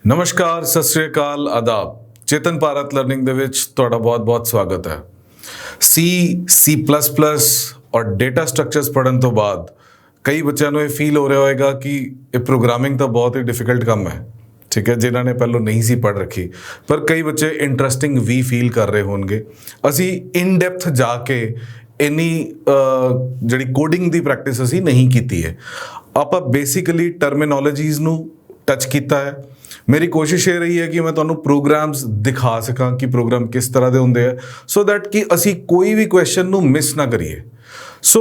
ਨਮਸਕਾਰ, ਸਤਿ ਸ਼੍ਰੀ ਅਕਾਲ, ਆਦਾਬ। ਚੇਤਨ ਭਾਰਤ ਲਰਨਿੰਗ ਦੇ ਵਿੱਚ ਤੁਹਾਡਾ ਬਹੁਤ-ਬਹੁਤ ਸਵਾਗਤ ਹੈ। C++ ਔਰ ਡੇਟਾ ਸਟਰਕਚਰਸ ਪੜ੍ਹਨ ਤੋਂ ਬਾਅਦ ਕਈ ਬੱਚਿਆਂ ਨੂੰ ਇਹ ਫੀਲ ਹੋ ਰਿਹਾ ਹੋਵੇਗਾ ਕਿ ਇਹ ਪ੍ਰੋਗਰਾਮਿੰਗ ਤਾਂ ਬਹੁਤ ਹੀ ਡਿਫਿਕਲਟ ਕੰਮ ਹੈ, ਠੀਕ ਹੈ, ਜਿਨ੍ਹਾਂ ਨੇ ਪਹਿਲਾਂ ਨਹੀਂ ਸੀ ਪੜ੍ਹ ਰੱਖੀ। ਪਰ ਕਈ ਬੱਚੇ ਇੰਟਰਸਟਿੰਗ ਵੀ ਫੀਲ ਕਰ ਰਹੇ ਹੋਣਗੇ। ਅਸੀਂ ਇਨ ਡੈਪਥ ਜਾ ਕੇ ਇੰਨੀ ਜਿਹੜੀ ਕੋਡਿੰਗ ਦੀ ਪ੍ਰੈਕਟਿਸ ਅਸੀਂ ਨਹੀਂ ਕੀਤੀ ਹੈ। ਆਪਾਂ ਬੇਸਿਕਲੀ ਟਰਮੀਨੋਲੋਜੀਜ਼ ਨੂੰ ਟੱਚ ਕੀਤਾ ਹੈ। ਮੇਰੀ ਕੋਸ਼ਿਸ਼ ਇਹ ਰਹੀ ਹੈ ਕਿ ਮੈਂ ਤੁਹਾਨੂੰ ਪ੍ਰੋਗਰਾਮਸ ਦਿਖਾ ਸਕਾਂ ਕਿ ਪ੍ਰੋਗਰਾਮ ਕਿਸ ਤਰ੍ਹਾਂ ਦੇ ਹੁੰਦੇ ਆ, ਸੋ ਦੈਟ ਕਿ ਅਸੀਂ ਕੋਈ ਵੀ ਕੁਐਸਚਨ ਨੂੰ ਮਿਸ ਨਾ ਕਰੀਏ। ਸੋ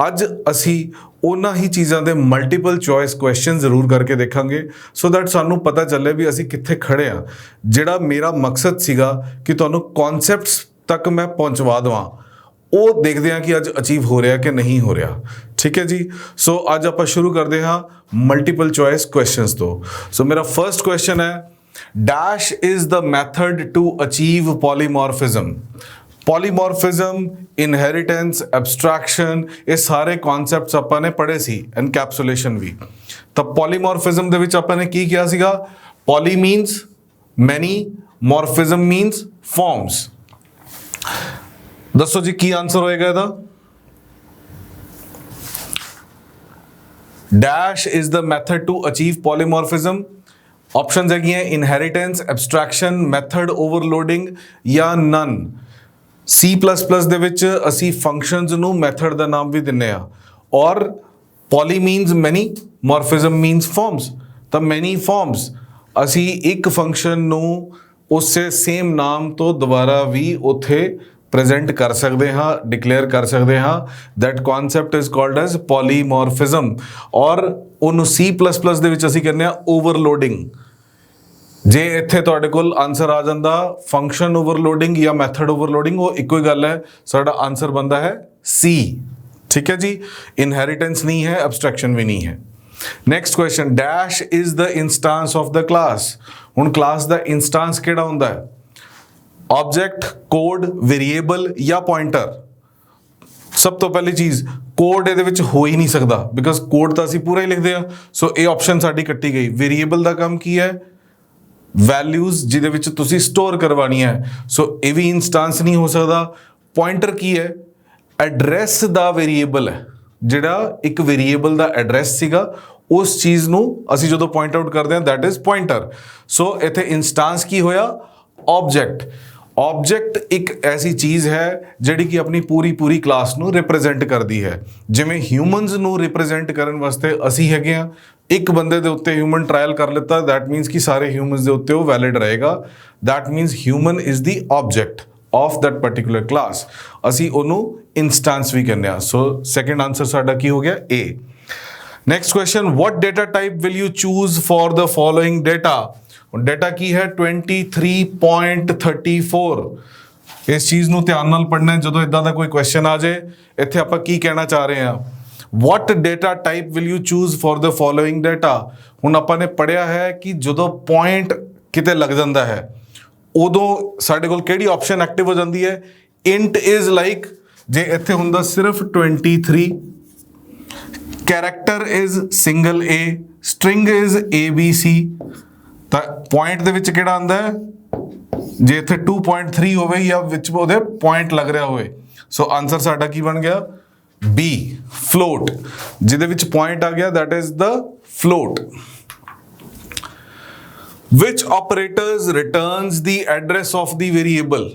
ਅੱਜ ਅਸੀਂ ਉਹਨਾਂ ਹੀ ਚੀਜ਼ਾਂ ਦੇ ਮਲਟੀਪਲ ਚੋਇਸ ਕੁਐਸਚਨ ਜ਼ਰੂਰ ਕਰਕੇ ਦੇਖਾਂਗੇ, ਸੋ ਦੈਟ ਸਾਨੂੰ ਪਤਾ ਚੱਲੇ ਵੀ ਅਸੀਂ ਕਿੱਥੇ ਖੜੇ ਆ। ਜਿਹੜਾ ਮੇਰਾ ਮਕਸਦ ਸੀਗਾ ਕਿ ਤੁਹਾਨੂੰ ਕਨਸੈਪਟਸ ਤੱਕ ਮੈਂ ਪਹੁੰਚਵਾ ਦੇਵਾਂ, ਉਹ ਦੇਖਦੇ ਹਾਂ ਕਿ ਅੱਜ ਅਚੀਵ ਹੋ ਰਿਹਾ ਕਿ ਨਹੀਂ ਹੋ ਰਿਹਾ। ਠੀਕ ਹੈ ਜੀ। ਸੋ ਅੱਜ ਆਪਾਂ ਸ਼ੁਰੂ ਕਰਦੇ ਹਾਂ ਮਲਟੀਪਲ ਚੋਇਸ ਕੁਐਸਚਨਸ ਤੋਂ। ਸੋ ਮੇਰਾ ਫਰਸਟ ਕੁਐਸਚਨ ਹੈ, dash is the method to achieve polymorphism. Polymorphism, inheritance, abstraction, ਇਹ ਸਾਰੇ ਕਨਸੈਪਟਸ ਆਪਾਂ ਨੇ ਪੜ੍ਹੇ ਸੀ, ਐਨਕੈਪਸੂਲੇਸ਼ਨ ਵੀ। ਤਾਂ ਪੋਲੀਮੋਰਫਿਜ਼ਮ ਦੇ ਵਿੱਚ ਆਪਾਂ ਨੇ ਕੀ ਕਿਹਾ ਸੀਗਾ? ਪੋਲੀ ਮੀਨਸ ਮੈਨੀ, ਮੋਰਫਿਜ਼ਮ ਮੀਨਸ ਫਾਰਮਸ। ਦੱਸੋ ਜੀ ਕੀ ਆਨਸਰ ਹੋਏਗਾ ਇਹਦਾ? Dash is the method to achieve polymorphism. Options ਹੈਗੀਆਂ ਇਨਹੈਰੀਟੈਂਸ, ਐਬਸਟ੍ਰੈਕਸ਼ਨ, ਮੈਥਡ ਓਵਰਲੋਡਿੰਗ ਜਾਂ ਨਨ। C++ ਦੇ ਵਿੱਚ ਅਸੀਂ ਫੰਕਸ਼ਨਸ ਨੂੰ ਮੈਥਡ ਦਾ ਨਾਮ ਵੀ ਦਿੰਨੇ ਆ, ਔਰ ਪੋਲੀ ਮੀਨਸ ਮੈਨੀ, ਮੋਰਫਿਜ਼ਮ ਮੀਨਸ ਫਾਰਮਸ। ਤਾਂ ਮੈਨੀ ਫਾਰਮਸ ਅਸੀਂ ਇੱਕ ਫੰਕਸ਼ਨ ਨੂੰ ਉਸੇ ਸੇਮ ਨਾਮ ਤੋਂ ਦੁਬਾਰਾ ਵੀ ਉੱਥੇ ਪ੍ਰੈਜ਼ੈਂਟ ਕਰ ਸਕਦੇ ਹਾਂ, ਡਿਕਲੇਅਰ ਕਰ ਸਕਦੇ ਹਾਂ। That concept is called as polymorphism. ਔਰ ਉਹਨੂੰ C++ ਦੇ ਵਿੱਚ ਅਸੀਂ ਕਹਿੰਦੇ ਹਾਂ ਓਵਰਲੋਡਿੰਗ। ਜੇ ਇੱਥੇ ਤੁਹਾਡੇ ਕੋਲ ਆਨਸਰ ਆ ਜਾਂਦਾ ਫੰਕਸ਼ਨ ਓਵਰਲੋਡਿੰਗ ਜਾਂ ਮੈਥਡ ਓਵਰਲੋਡਿੰਗ, ਉਹ ਇੱਕੋ ਹੀ ਗੱਲ ਹੈ। ਸਾਡਾ ਆਨਸਰ ਬਣਦਾ ਹੈ C। ਠੀਕ ਹੈ ਜੀ। ਇਨਹੈਰੀਟੈਂਸ ਨਹੀਂ ਹੈ, ਐਬਸਟ੍ਰੈਕਸ਼ਨ ਵੀ ਨਹੀਂ ਹੈ। Next question, dash is the instance of the class. ਹੁਣ ਕਲਾਸ ਦਾ ਇੰਸਟੈਂਸ ਕਿਹੜਾ ਹੁੰਦਾ ਹੈ? ऑब्जेक्ट, कोड, वेरिएबल या पॉइंटर। सब तो पहली चीज, कोड ਇਹਦੇ ਵਿੱਚ ਹੋ ਹੀ ਨਹੀਂ ਸਕਦਾ, ਬਿਕਾਜ਼ ਕੋਡ ਤਾਂ ਅਸੀਂ ਪੂਰਾ ਹੀ ਲਿਖਦੇ ਆ। ਸੋ ਇਹ ਆਪਸ਼ਨ ਸਾਡੀ ਕੱਟੀ ਗਈ। ਵੇਰੀਏਬਲ ਦਾ ਕੰਮ ਕੀ ਹੈ? ਵੈਲਿਊਜ਼ ਜਿਹਦੇ ਵਿੱਚ ਤੁਸੀਂ ਸਟੋਰ ਕਰਵਾਉਣੀ ਹੈ, ਸੋ ਇਹ ਵੀ ਇੰਸਟੈਂਸ ਨਹੀਂ ਹੋ ਸਕਦਾ। ਪੁਆਇੰਟਰ ਕੀ ਹੈ? ਐਡਰੈਸ ਦਾ ਵੇਰੀਏਬਲ ਹੈ। ਜਿਹੜਾ ਇੱਕ ਵੇਰੀਏਬਲ ਦਾ ਐਡਰੈਸ ਸੀਗਾ, ਉਸ ਚੀਜ਼ ਨੂੰ ਅਸੀਂ ਜਦੋਂ ਪੁਆਇੰਟ ਆਊਟ ਕਰਦੇ ਹਾਂ, ਦੈਟ ਇਜ਼ ਪੁਆਇੰਟਰ। ਸੋ ਇੱਥੇ ਇੰਸਟੈਂਸ ਕੀ ਹੋਇਆ? ऑब्जेक्ट। ऑब्जेक्ट ਇੱਕ ਐਸੀ ਚੀਜ਼ ਹੈ ਜਿਹੜੀ ਕਿ ਆਪਣੀ ਪੂਰੀ ਕਲਾਸ ਨੂੰ ਰਿਪਰੈਜ਼ੈਂਟ ਕਰਦੀ ਹੈ। ਜਿਵੇਂ ਹਿਊਮਨਸ ਨੂੰ ਰਿਪਰੈਜ਼ੈਂਟ ਕਰਨ ਵਾਸਤੇ ਅਸੀਂ ਹੈਗੇ ਆ। ਇੱਕ ਬੰਦੇ ਦੇ ਉੱਤੇ ਹਿਊਮਨ ਟ੍ਰਾਇਲ ਕਰ ਲਿੱਤਾ, ਦੈਟ ਮੀਨਸ ਕਿ ਸਾਰੇ ਹਿਊਮਨਸ ਦੇ ਉੱਤੇ ਉਹ ਵੈਲਿਡ ਰਹੇਗਾ। That means human is the object of that particular class. ਅਸੀਂ ਉਹਨੂੰ ਇੰਸਟੈਂਸ ਵੀ ਕਹਿੰਦੇ ਆ। ਸੋ ਸੈਕੰਡ ਆਨਸਰ ਸਾਡਾ ਕੀ ਹੋ ਗਿਆ? A। Next question, what data type will you choose for the following data? Data ਕੀ ਹੈ? 23.34। ਇਸ ਚੀਜ਼ ਨੂੰ ਧਿਆਨ ਨਾਲ ਪੜ੍ਹਨਾ ਹੈ ਜਦੋਂ ਇਦਾਂ ਦਾ ਕੋਈ ਕੁਐਸਚਨ ਆ ਜਾਏ। ਇੱਥੇ ਆਪਾਂ ਕੀ ਕਹਿਣਾ ਚਾਹ ਰਹੇ ਹਾਂ? what data type will you choose for the following data? ਹੁਣ ਆਪਾਂ ਨੇ ਪੜ੍ਹਿਆ ਹੈ ਕਿ ਜਦੋਂ ਪੁਆਇੰਟ ਕਿਤੇ ਲੱਗ ਜਾਂਦਾ ਹੈ, ਉਦੋਂ ਸਾਡੇ ਕੋਲ ਕਿਹੜੀ ਆਪਸ਼ਨ ਐਕਟਿਵ ਹੋ ਜਾਂਦੀ ਹੈ? int is like, ਜੇ ਇੱਥੇ ਹੁੰਦਾ ਸਿਰਫ 23, character is single a, string is abc, ਤਾਂ ਪੁਆਇੰਟ ਦੇ ਵਿੱਚ ਕਿਹੜਾ ਆਉਂਦਾ ਹੈ? ਜੇ ਇੱਥੇ 2.3 ਹੋਵੇ ਜਾਂ ਵਿੱਚ ਉਹਦੇ ਪੁਆਇੰਟ ਲੱਗ ਰਿਹਾ ਹੋਵੇ। ਸੋ ਆਨਸਰ ਸਾਡਾ ਕੀ ਬਣ ਗਿਆ? B, float. ਜਿਹਦੇ ਵਿੱਚ ਪੁਆਇੰਟ ਆ ਗਿਆ, that is the float. Which operators returns the address of the variable?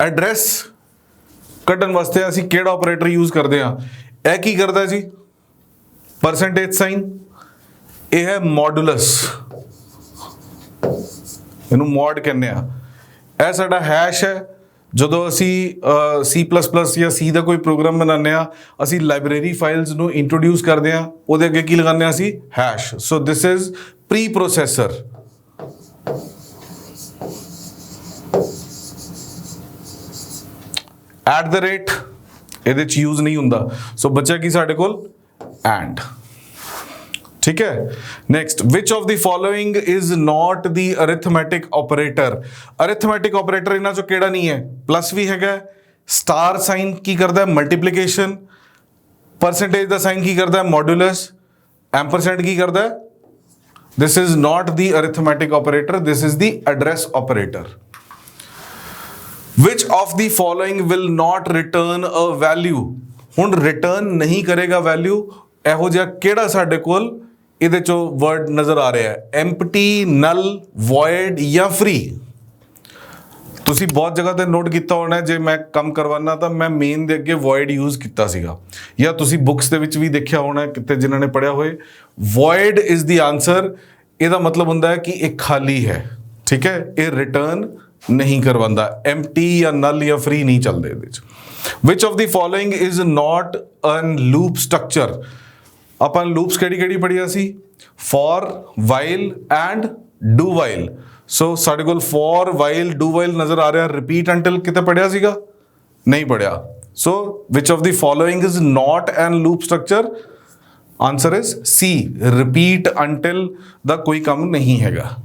Address ਕੱਢਣ ਵਾਸਤੇ ਅਸੀਂ ਕਿਹੜਾ ਆਪਰੇਟਰ ਯੂਜ਼ ਕਰਦੇ ਹਾਂ? ਇਹ ਕੀ ਕਰਦਾ ਜੀ? Percentage sign. ਇਹ ਹੈ ਮੋਡੂਲਸ, ਇਹਨੂੰ ਮੋਡ ਕਹਿੰਦੇ ਆ। ਇਹ ਸਾਡਾ ਹੈਸ਼ ਹੈ। ਜਦੋਂ ਅਸੀਂ C++ ਜਾਂ C ਦਾ ਕੋਈ ਪ੍ਰੋਗਰਾਮ ਬਣਾਉਂਦੇ ਆ, ਅਸੀਂ ਲਾਇਬ੍ਰੇਰੀ ਫਾਈਲਸ ਨੂੰ ਇੰਟਰੋਡਿਊਸ ਕਰਦੇ ਆ, ਉਹਦੇ ਅੱਗੇ ਕੀ ਲਗਾਉਂਦੇ ਆ? ਅਸੀਂ hash. So this is pre processor. @ ਇਹਦੇ ਚ ਯੂਜ਼ ਨਹੀਂ ਹੁੰਦਾ। ਸੋ ਬਚਿਆ ਕੀ ਸਾਡੇ ਕੋਲ? ਐਂਡ। ठीक है। Next, which of the following is not the arithmetic operator? Arithmetic operator इन्हां चों किहड़ा नहीं है? प्लस भी हैगा, स्टार साइन की करता है मल्टीप्लीकेशन, परसेंटेज का साइन की करता है मॉड्यूलस, एम्परसेंट की करता है This is not the arithmetic operator, this is the address operator. Which of the following will not return a value? ਹੁਣ return नहीं करेगा value, ਇਹੋ ਜਿਹਾ ਕਿਹੜਾ ਸਾਡੇ ਕੋਲ ਇਹਦੇ ਚੋਂ word ਨਜ਼ਰ ਆ ਰਿਹਾ ਹੈ? empty, null, void ਜਾਂ free? ਤੁਸੀਂ ਬਹੁਤ ਜਗ੍ਹਾ ਤੇ ਨੋਟ ਕੀਤਾ ਹੋਣਾ, ਜੇ ਮੈਂ ਕੰਮ ਕਰਵਾਉਣਾ ਤਾਂ ਮੈਂ ਮੇਨ ਦੇ ਅੱਗੇ void ਯੂਜ਼ ਕੀਤਾ ਸੀਗਾ, ਜਾਂ ਤੁਸੀਂ ਬੁੱਕਸ ਦੇ ਵਿੱਚ ਵੀ ਦੇਖਿਆ ਹੋਣਾ ਕਿਤੇ ਜਿਨ੍ਹਾਂ ਨੇ ਪੜ੍ਹਿਆ ਹੋਏ। void is the answer। ਇਹਦਾ ਮਤਲਬ ਹੁੰਦਾ ਹੈ ਕਿ ਇਹ ਖਾਲੀ ਹੈ, ਠੀਕ ਹੈ, ਇਹ ਰਿਟਰਨ ਨਹੀਂ ਕਰਵਾਉਂਦਾ। empty ਜਾਂ null ਜਾਂ free ਨਹੀਂ ਚੱਲਦੇ ਇਹਦੇ ਵਿੱਚ। which of the following is not an loop structure? ਆਪਾਂ ਲੂਪਸ ਕਿਹੜੀ ਪੜ੍ਹੀਆਂ ਸੀ? for, while and do while। ਸੋ ਸਾਡੇ ਕੋਲ for, while, do while ਨਜ਼ਰ ਆ ਰਿਹਾ। repeat until ਕਿਤੇ ਪੜ੍ਹਿਆ ਸੀਗਾ? ਨਹੀਂ ਪੜ੍ਹਿਆ। ਸੋ which of the following is not an loop structure? Answer is C, repeat until ਦਾ ਕੋਈ ਕੰਮ ਨਹੀਂ ਹੈਗਾ।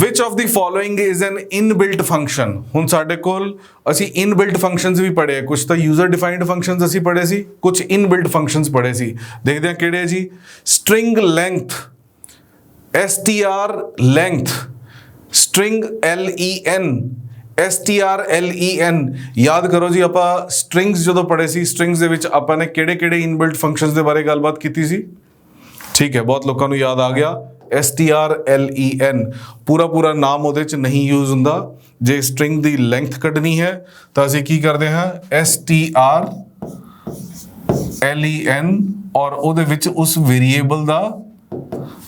which of the following is an inbuilt function? ਹੁਣ ਸਾਡੇ ਕੋਲ ਅਸੀਂ inbuilt functions ਵੀ ਪੜ੍ਹੇ, ਕੁਝ ਤਾਂ user defined functions ਅਸੀਂ ਪੜ੍ਹੇ ਸੀ, ਕੁਝ inbuilt functions ਪੜ੍ਹੇ ਸੀ। ਦੇਖਦੇ ਹਾਂ ਕਿਹੜੇ ਜੀ। string length, str length, string len, strlen। ਯਾਦ ਕਰੋ ਜੀ, ਆਪਾਂ strings ਜਦੋਂ ਪੜ੍ਹੇ ਸੀ, strings ਦੇ ਵਿੱਚ ਆਪਾਂ ਨੇ ਕਿਹੜੇ inbuilt functions ਦੇ ਬਾਰੇ ਗੱਲਬਾਤ ਕੀਤੀ ਸੀ? ਠੀਕ ਹੈ, ਬਹੁਤ ਲੋਕਾਂ ਨੂੰ ਯਾਦ ਆ ਗਿਆ। strlen ਪੂਰਾ ਨਾਮ ਉਹਦੇ ਚ ਨਹੀਂ ਯੂਜ਼ ਹੁੰਦਾ। ਜੇ ਸਟ੍ਰਿੰਗ ਦੀ ਲੈਂਥ ਕੱਢਣੀ ਹੈ ਤਾਂ ਅਸੀਂ ਕੀ ਕਰਦੇ ਹਾਂ? strlen ਔਰ ਉਹਦੇ ਵਿੱਚ ਉਸ ਵੇਰੀਏਬਲ ਦਾ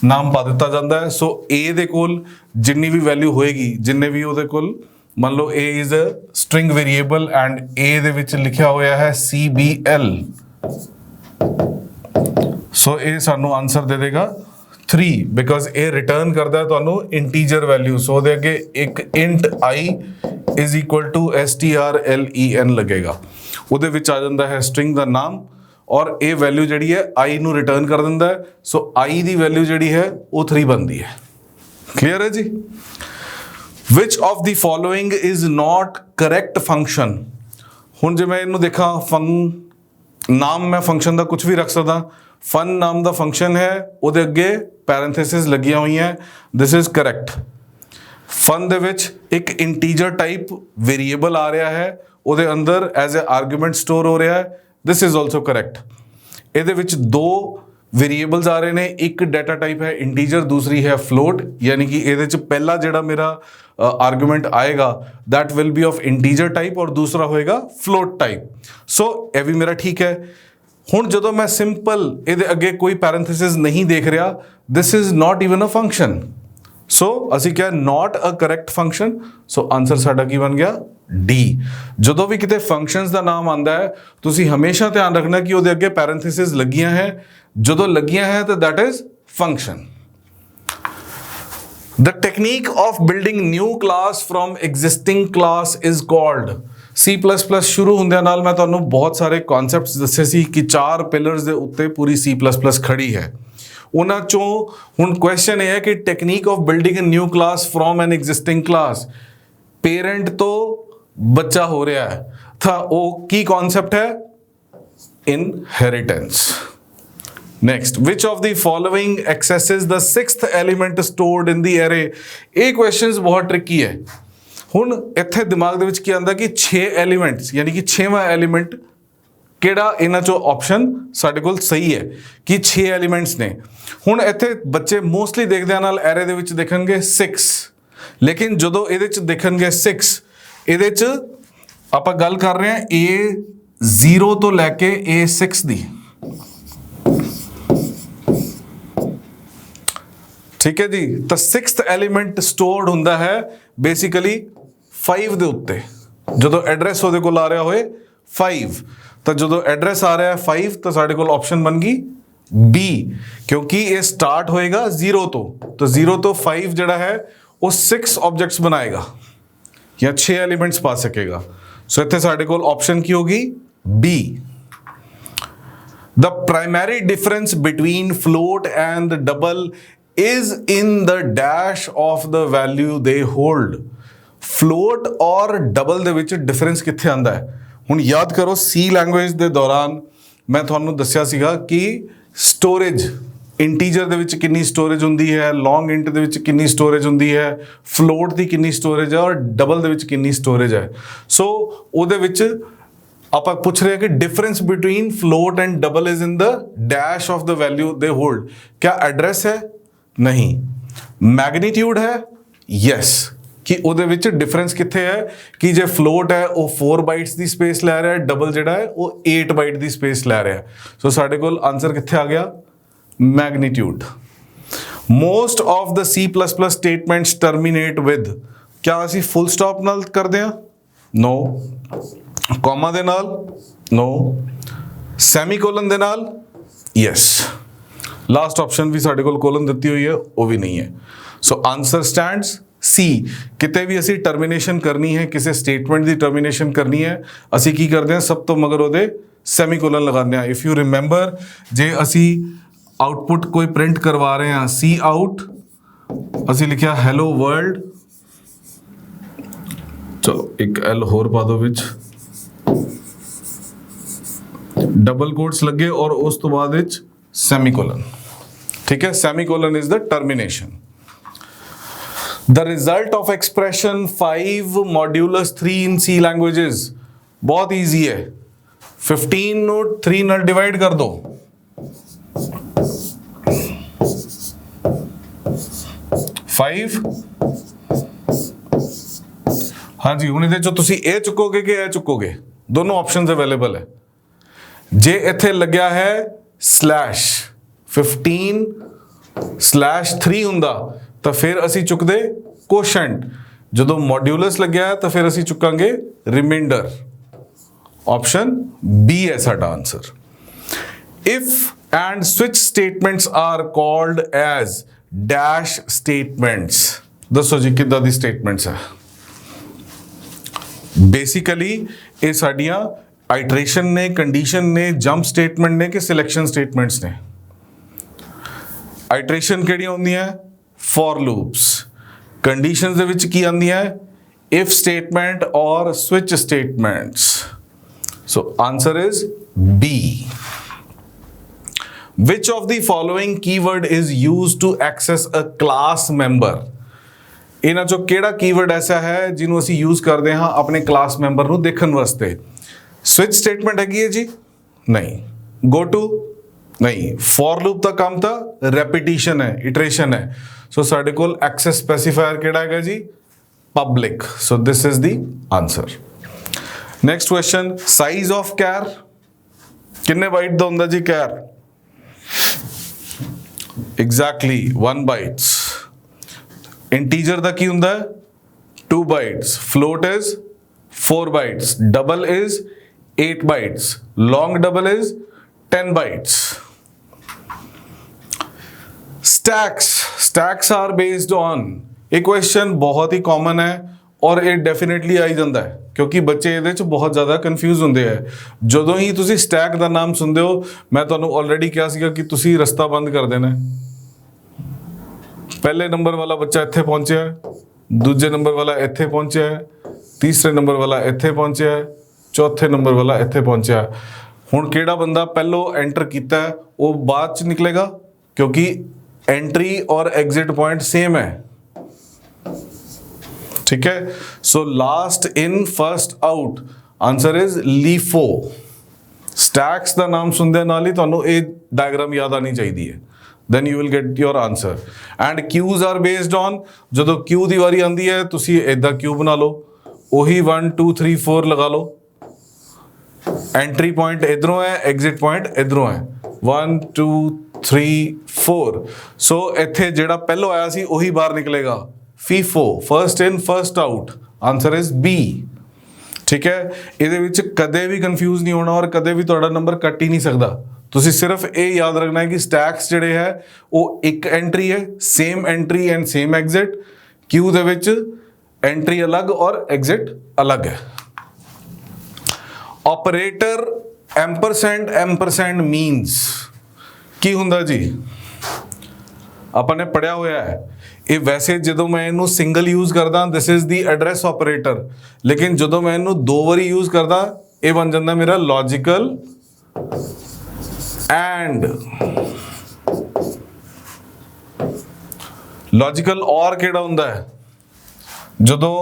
ਨਾਮ ਪਾ ਦਿੱਤਾ ਜਾਂਦਾ ਹੈ। ਸੋ a ਦੇ ਕੋਲ ਜਿੰਨੀ ਵੀ ਵੈਲਿਊ ਹੋਏਗੀ, ਜਿੰਨੇ ਵੀ ਉਹਦੇ ਕੋਲ, ਮੰਨ ਲਓ a is a string variable and a ਦੇ ਵਿੱਚ ਲਿਖਿਆ ਹੋਇਆ ਹੈ cbl, ਸੋ ਇਹ ਸਾਨੂੰ ਆਨਸਰ ਦੇ ਦੇਗਾ 3, ਬਿਕਾਜ਼ ਇਹ ਰਿਟਰਨ ਕਰਦਾ ਹੈ ਤੁਹਾਨੂੰ ਇੰਟੀਜਰ ਵੈਲਿਊ। ਸੋ ਉਹਦੇ ਅੱਗੇ ਇੱਕ int I is equal to strlen ਲੱਗੇਗਾ, ਉਹਦੇ ਵਿੱਚ ਆ ਜਾਂਦਾ ਹੈ ਸਟ੍ਰਿੰਗ ਦਾ ਨਾਮ, ਔਰ ਇਹ ਵੈਲਿਊ ਜਿਹੜੀ ਹੈ I ਨੂੰ ਰਿਟਰਨ ਕਰ ਦਿੰਦਾ ਹੈ। ਸੋ I ਦੀ ਵੈਲਿਊ ਜਿਹੜੀ ਹੈ ਉਹ 3 ਬਣਦੀ ਹੈ। ਕਲੀਅਰ ਹੈ ਜੀ। which of the following is not correct function? ਹੁਣ ਜੇ ਮੈਂ ਇਹਨੂੰ ਦੇਖਾਂ, ਨਾਮ ਮੈਂ ਫੰਕਸ਼ਨ ਦਾ ਕੁਝ ਵੀ ਰੱਖ ਸਕਦਾ। ਫਨ ਨਾਮ ਦਾ ਫੰਕਸ਼ਨ ਹੈ, ਉਹਦੇ ਅੱਗੇ ਪੈਰੇਂਥੇਸਿਸ ਲੱਗੀਆਂ ਹੋਈਆਂ, ਦਿਸ ਇਜ਼ ਕਰੈਕਟ। ਫਨ ਦੇ ਵਿੱਚ ਇੱਕ ਇੰਟੀਜਰ ਟਾਈਪ ਵੇਰੀਏਬਲ ਆ ਰਿਹਾ ਹੈ, ਉਹਦੇ ਅੰਦਰ ਐਜ਼ ਅ ਆਰਗੂਮੈਂਟ ਸਟੋਰ ਹੋ ਰਿਹਾ ਹੈ, ਦਿਸ ਇਜ਼ ਆਲਸੋ ਕਰੈਕਟ। ਇਹਦੇ ਵਿੱਚ 2 ਵੇਰੀਏਬਲਸ ਆ ਰਹੇ ਨੇ, ਇੱਕ ਡਾਟਾ ਟਾਈਪ ਹੈ ਇੰਟੀਜਰ, ਦੂਸਰੀ ਹੈ ਫਲੋਟ, ਯਾਨੀ ਕਿ ਇਹਦੇ ਚ ਪਹਿਲਾ ਜਿਹੜਾ ਮੇਰਾ ਆਰਗੂਮੈਂਟ ਆਏਗਾ that will be of integer type ਔਰ ਦੂਸਰਾ ਹੋਏਗਾ float type। ਸੋ ਇਹ ਵੀ ਮੇਰਾ ਠੀਕ ਹੈ। ਹੁਣ ਜਦੋਂ ਮੈਂ ਸਿੰਪਲ ਇਹਦੇ ਅੱਗੇ ਕੋਈ ਪੈਰੇਂਥੇਸਿਸ ਨਹੀਂ ਦੇਖ ਰਿਹਾ, this is not even a function। ਸੋ ਅਸੀਂ ਕਿਹਾ not a correct function, so answer ਸਾਡਾ ਕੀ ਬਣ ਗਿਆ? D। ਜਦੋਂ ਵੀ ਕਿਤੇ ਫੰਕਸ਼ਨਸ ਦਾ ਨਾਮ ਆਉਂਦਾ ਹੈ, ਤੁਸੀਂ ਹਮੇਸ਼ਾ ਧਿਆਨ ਰੱਖਣਾ ਕਿ ਉਹਦੇ ਅੱਗੇ ਪੈਰੇਂਥੇਸਿਸ ਲੱਗੀਆਂ ਹੈ। ਜਦੋਂ ਲੱਗੀਆਂ ਹੈ ਤਾਂ that is function। The technique of building new class from existing class is called। C++ ਸ਼ੁਰੂ ਹੁੰਦਿਆਂ ਨਾਲ ਮੈਂ ਤੁਹਾਨੂੰ ਬਹੁਤ ਸਾਰੇ ਕਨਸੈਪਟਸ ਦੱਸੇ ਸੀ ਕਿ 4 ਪਿਲਰਸ ਦੇ ਉੱਤੇ ਪੂਰੀ C++ ਖੜੀ ਹੈ। ਉਹਨਾਂ ਚੋਂ ਹੁਣ ਕੁਐਸਚਨ ਇਹ ਹੈ ਕਿ technique of building a new class from an existing class. Parent ਤੋਂ ਬੱਚਾ ਹੋ ਰਿਹਾ ਹੈ ਤਾਂ ਉਹ ਕੀ ਕਨਸੈਪਟ ਹੈ? Inheritance. Next, which of the following accesses the 6th element stored in the array? ਇਹ questions ਬਹੁਤ tricky ਹੈ। ਹੁਣ ਇੱਥੇ ਦਿਮਾਗ ਦੇ ਵਿੱਚ ਕੀ ਆਉਂਦਾ ਕਿ 6 ਐਲੀਮੈਂਟਸ, ਯਾਨੀ ਕਿ 6ਵਾਂ ਐਲੀਮੈਂਟ ਕਿਹੜਾ ਇਹਨਾਂ ਚੋਂ ਆਪਸ਼ਨ ਸਾਡੇ ਕੋਲ ਸਹੀ ਹੈ ਕਿ 6 ਐਲੀਮੈਂਟਸ ਨੇ। ਹੁਣ ਇੱਥੇ ਬੱਚੇ ਮੋਸਟਲੀ ਦੇਖਦਿਆਂ ਨਾਲ ਐਰੇ ਦੇ ਵਿੱਚ ਦੇਖਣਗੇ 6, ਲੇਕਿਨ ਜਦੋਂ ਇਹਦੇ ਚ ਦੇਖਣਗੇ 6, ਇਹਦੇ ਚ ਆਪਾਂ ਗੱਲ ਕਰ ਰਹੇ ਹਾਂ A0 ਤੋਂ ਲੈ ਕੇ A6 ਦੀ। ਠੀਕ ਹੈ ਜੀ, ਤਾਂ 6th ਐਲੀਮੈਂਟ ਸਟੋਰਡ ਹੁੰਦਾ ਹੈ ਬੇਸਿਕਲੀ 5 ਦੇ ਉੱਤੇ। ਜਦੋਂ ਐਡਰੈਸ ਉਹਦੇ ਕੋਲ ਆ ਰਿਹਾ ਹੋਏ 5, ਤਾਂ ਜਦੋਂ ਐਡਰੈਸ ਆ ਰਿਹਾ 5 ਤਾਂ ਸਾਡੇ ਕੋਲ ਆਪਸ਼ਨ ਬਣ ਗਈ B, ਕਿਉਂਕਿ ਇਹ ਸਟਾਰਟ ਹੋਏਗਾ 0 ਤੋਂ, ਤਾਂ 0 ਤੋਂ 5 ਜਿਹੜਾ ਹੈ ਉਹ 6 ਆਬਜੈਕਟਸ ਬਣਾਏਗਾ ਜਾਂ 6 ਐਲੀਮੈਂਟਸ ਪਾ ਸਕੇਗਾ। ਸੋ ਇੱਥੇ ਸਾਡੇ ਕੋਲ ਆਪਸ਼ਨ ਕੀ ਹੋਗੀ? B। The primary difference between float and double is in the dash of the value they hold। float और double ਦੇ ਵਿੱਚ difference ਕਿੱਥੇ ਆਂਦਾ ਹੈ? ਹੁਣ ਯਾਦ ਕਰੋ C ਲੈਂਗੁਏਜ ਦੇ ਦੌਰਾਨ ਮੈਂ ਤੁਹਾਨੂੰ ਦੱਸਿਆ ਸੀਗਾ ਕਿ storage ਇੰਟੀਜਰ ਦੇ ਵਿੱਚ ਕਿੰਨੀ ਸਟੋਰੇਜ ਹੁੰਦੀ ਹੈ, ਲੌਂਗ ਇੰਟ ਦੇ ਵਿੱਚ ਕਿੰਨੀ ਸਟੋਰੇਜ ਹੁੰਦੀ ਹੈ, ਫਲੋਟ ਦੀ ਕਿੰਨੀ ਸਟੋਰੇਜ ਹੈ ਔਰ ਡਬਲ ਦੇ ਵਿੱਚ ਕਿੰਨੀ ਸਟੋਰੇਜ ਹੈ। ਸੋ ਉਹਦੇ ਵਿੱਚ ਆਪਾਂ ਪੁੱਛ ਰਹੇ ਹਾਂ ਕਿ difference between float and double is in the dash of the value they hold. क्या एड्रेस है? नहीं। मैग्नीट्यूड है? यस। कि ਉਹਦੇ ਵਿੱਚ डिफरेंस कित्थे है कि जे फ्लोट है वो 4 बाइट्स ਦੀ स्पेस ਲੈ ਰਿਹਾ है, डबल ਜਿਹੜਾ है वो 8 बाइट ਦੀ स्पेस ਲੈ ਰਿਹਾ है। सो ਸਾਡੇ ਕੋਲ आंसर कित्थे आ गया? Magnitude. Most of the C++ statements terminate with, क्या ਅਸੀਂ फुल स्टॉप ਨਾਲ ਕਰਦੇ ਹਾਂ? नो। कॉमा दे नाल? नो। सैमीकोलन दे नाल? यस। लास्ट ऑप्शन भी साडे कोल कोलन दित्ती हुई है, वो भी नहीं है। सो आंसर स्टैंड्स सी। किते भी असी टर्मिनेशन करनी है, किसी स्टेटमेंट की टर्मिनेशन करनी है, असी की करते हैं सब तो मगर ਉਹਦੇ सैमीकोलन लगाते हैं। इफ यू रिमेंबर, जे असी आउटपुट कोई प्रिंट करवा रहे हैं, सी आउट, असी लिखिया हैलो वर्ल्ड, चलो एक एल होर पा दो विच, डबल कोट्स लगे और उस तो बाद विच सैमीकोलन। ठीक है, semicolon is the termination. The result of expression 5 modulus 3 in C languages बहुत ईजी है। 15 नो 3 नाल डिवाइड कर दो, 5। हाँ जी, हुण इहदे चों तुसीं ए चुकोगे कि ए चुकोगे, दोनों ऑप्शंस अवेलेबल है। जे इत्थे लग्या है स्लैश 15/3 हुंदा तो फिर असी चुकदे कोशेंट, जदों मॉड्यूलस लग्या है तो फिर असी चुकांगे रिमाइंडर। ऑप्शन बी है साडा answer. If and switch statements are called as dash statements. दसो जी किद्दां दी स्टेटमेंट्स है? बेसिकली ये साडियां आइटरेशन ने, कंडीशन ने, जंप स्टेटमेंट ने कि सिलेक्शन स्टेटमेंट्स ने। आइटरेशन किहड़ियां होंदियां? For loops. कंडीशंस दे विच की आंदियां? इफ स्टेटमेंट और switch statements. So answer is B. Which of the following keyword is used to access a class member? इन्हां चों किहड़ा कीवर्ड ऐसा है जिन्हों असीं यूज करते हैं अपने क्लास मैंबर नूं देखण वास्ते? स्विच स्टेटमेंट हैगी है जी? नहीं। Go to? नहीं। फॉर लूप का काम था रेपिटिशन है, इटरेशन है। सो साडे कोल एक्सेस स्पेसिफायर केड़ा हैगा जी? Public. So this is the answer. Next question, size of char किन्ने बाइट दा हुंदा जी? Char exactly 1 bytes. इंटीजर दा की हुंदा? 2 bytes. Float is 4 bytes. Double is 8 bytes. Long double is 10 bytes. Stacks are based on, एक question बहुत ही कॉमन है और ये डेफिनेटली आई जाता है क्योंकि बच्चे ये बहुत ज़्यादा कन्फ्यूज होंगे है। जदों ही तुसी स्टैक का नाम सुनते हो, मैं तुहानू ऑलरेडी कहा सीगा कि तुसी रस्ता बंद कर देना। पहले नंबर वाला बच्चा इत्थे पहुंचा है, दूजे नंबर वाला इत्थे पहुंचा है, तीसरे नंबर वाला इत्थे पहुंचा है, चौथे नंबर वाला इत्थे पहुंचा है। हुण किहड़ा बंदा पहलो एंटर कीता है वो बाद च निकलेगा क्योंकि एंट्री और एग्जिट पॉइंट सेम है। ठीक है, so last in first out, answer is LIFO. Stacks का नाम सुनदे नाल ही तुहानू ये डायग्राम याद आनी चाहिए है, then you will get your answer। and queues are based on, जदों क्यू दी वारी आंदी है तुसी इदां क्यू बना लो, वही 1 2 3 4 लगा लो। एंट्री पॉइंट इधरों है, एग्जिट पॉइंट इधरों है, 1 2 3 4। सो इत्थे जिहड़ा पहलो आया सी वही बाहर निकलेगा, FIFO, first in first out. Answer is B. ठीक है, इहदे विच कदे भी कंफ्यूज नहीं होना और कदे भी तुहाडा नंबर कट ही नहीं सकदा। तुसी सिर्फ ये याद रखना है कि स्टैक्स जिहड़े है वो एक एंट्री है, same entry and same exit. Q they which entry अलग और एग्जिट अलग है। ऑपरेटर एम्परसेंड मीन्स की हुंदा जी? आपने पढ़िया होया है। ये वैसे जो मैं इनू सिंगल यूज करदा this is the address operator, लेकिन जो मैं इनू 2 बारी यूज करदा ये बन जाता मेरा लॉजिकल एंड। ਲੌਜੀਕਲ ਔਰ ਕਿਹੜਾ ਹੁੰਦਾ ਹੈ? ਜਦੋਂ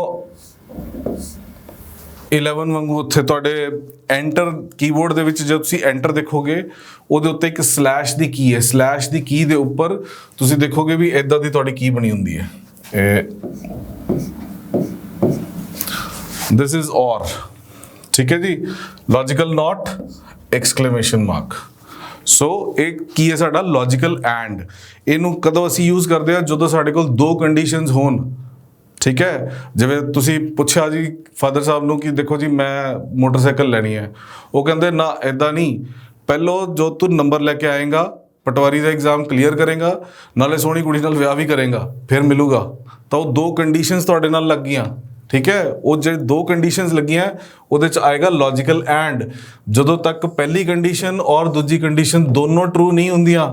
11 ਵਾਂਗੂ ਉੱਥੇ ਤੁਹਾਡੇ ਐਂਟਰ ਕੀਬੋਰਡ ਦੇ ਵਿੱਚ ਜਦੋਂ ਤੁਸੀਂ ਐਂਟਰ ਦੇਖੋਗੇ ਉਹਦੇ ਉੱਤੇ ਇੱਕ ਸਲੈਸ਼ ਦੀ ਕੀ ਹੈ, ਸਲੈਸ਼ ਦੀ ਕੀ ਦੇ ਉੱਪਰ ਤੁਸੀਂ ਦੇਖੋਗੇ ਵੀ ਇਦਾਂ ਦੀ ਤੁਹਾਡੀ ਕੀ ਬਣੀ ਹੁੰਦੀ ਹੈ, ਦਿਸ ਇਜ਼ ਔਰ। ਠੀਕ ਹੈ ਜੀ, ਲੌਜੀਕਲ ਨੋਟ ਐਕਸਕਲੇਮੇਸ਼ਨ ਮਾਰਕ। ਸੋ ਇਹ ਕੀ ਹੈ ਸਾਡਾ ਲੌਜੀਕਲ ਐਂਡ। ਇਹਨੂੰ ਕਦੋਂ ਅਸੀਂ ਯੂਜ਼ ਕਰਦੇ ਹਾਂ? ਜਦੋਂ ਸਾਡੇ ਕੋਲ ਦੋ ਕੰਡੀਸ਼ਨਸ ਹੋਣ। ਠੀਕ ਹੈ, ਜਿਵੇਂ ਤੁਸੀਂ ਪੁੱਛਿਆ ਜੀ ਫਾਦਰ ਸਾਹਿਬ ਨੂੰ ਕਿ ਦੇਖੋ ਜੀ ਮੈਂ ਮੋਟਰਸਾਈਕਲ ਲੈਣੀ ਹੈ, ਉਹ ਕਹਿੰਦੇ ਨਾ ਇੱਦਾਂ ਨਹੀਂ, ਪਹਿਲੋਂ ਜੋ ਤੂੰ ਨੰਬਰ ਲੈ ਕੇ ਆਏਗਾ, ਪਟਵਾਰੀ ਦਾ ਐਗਜ਼ਾਮ ਕਲੀਅਰ ਕਰੇਗਾ, ਨਾਲੇ ਸੋਹਣੀ ਕੁੜੀ ਨਾਲ ਵਿਆਹ ਵੀ ਕਰੇਗਾ, ਫਿਰ ਮਿਲੂਗਾ। ਤਾਂ ਉਹ ਦੋ ਕੰਡੀਸ਼ਨਸ ਤੁਹਾਡੇ ਨਾਲ ਲੱਗ ਗਈਆਂ। ਠੀਕ ਹੈ, ਉਹ ਜਿਹੜੇ ਦੋ ਕੰਡੀਸ਼ਨਸ ਲੱਗੀਆਂ ਉਹਦੇ ਚ ਆਏਗਾ ਲੌਜੀਕਲ ਐਂਡ। ਜਦੋਂ ਤੱਕ ਪਹਿਲੀ ਕੰਡੀਸ਼ਨ ਔਰ ਦੂਜੀ ਕੰਡੀਸ਼ਨ ਦੋਨੋਂ ਟਰੂ ਨਹੀਂ ਹੁੰਦੀਆਂ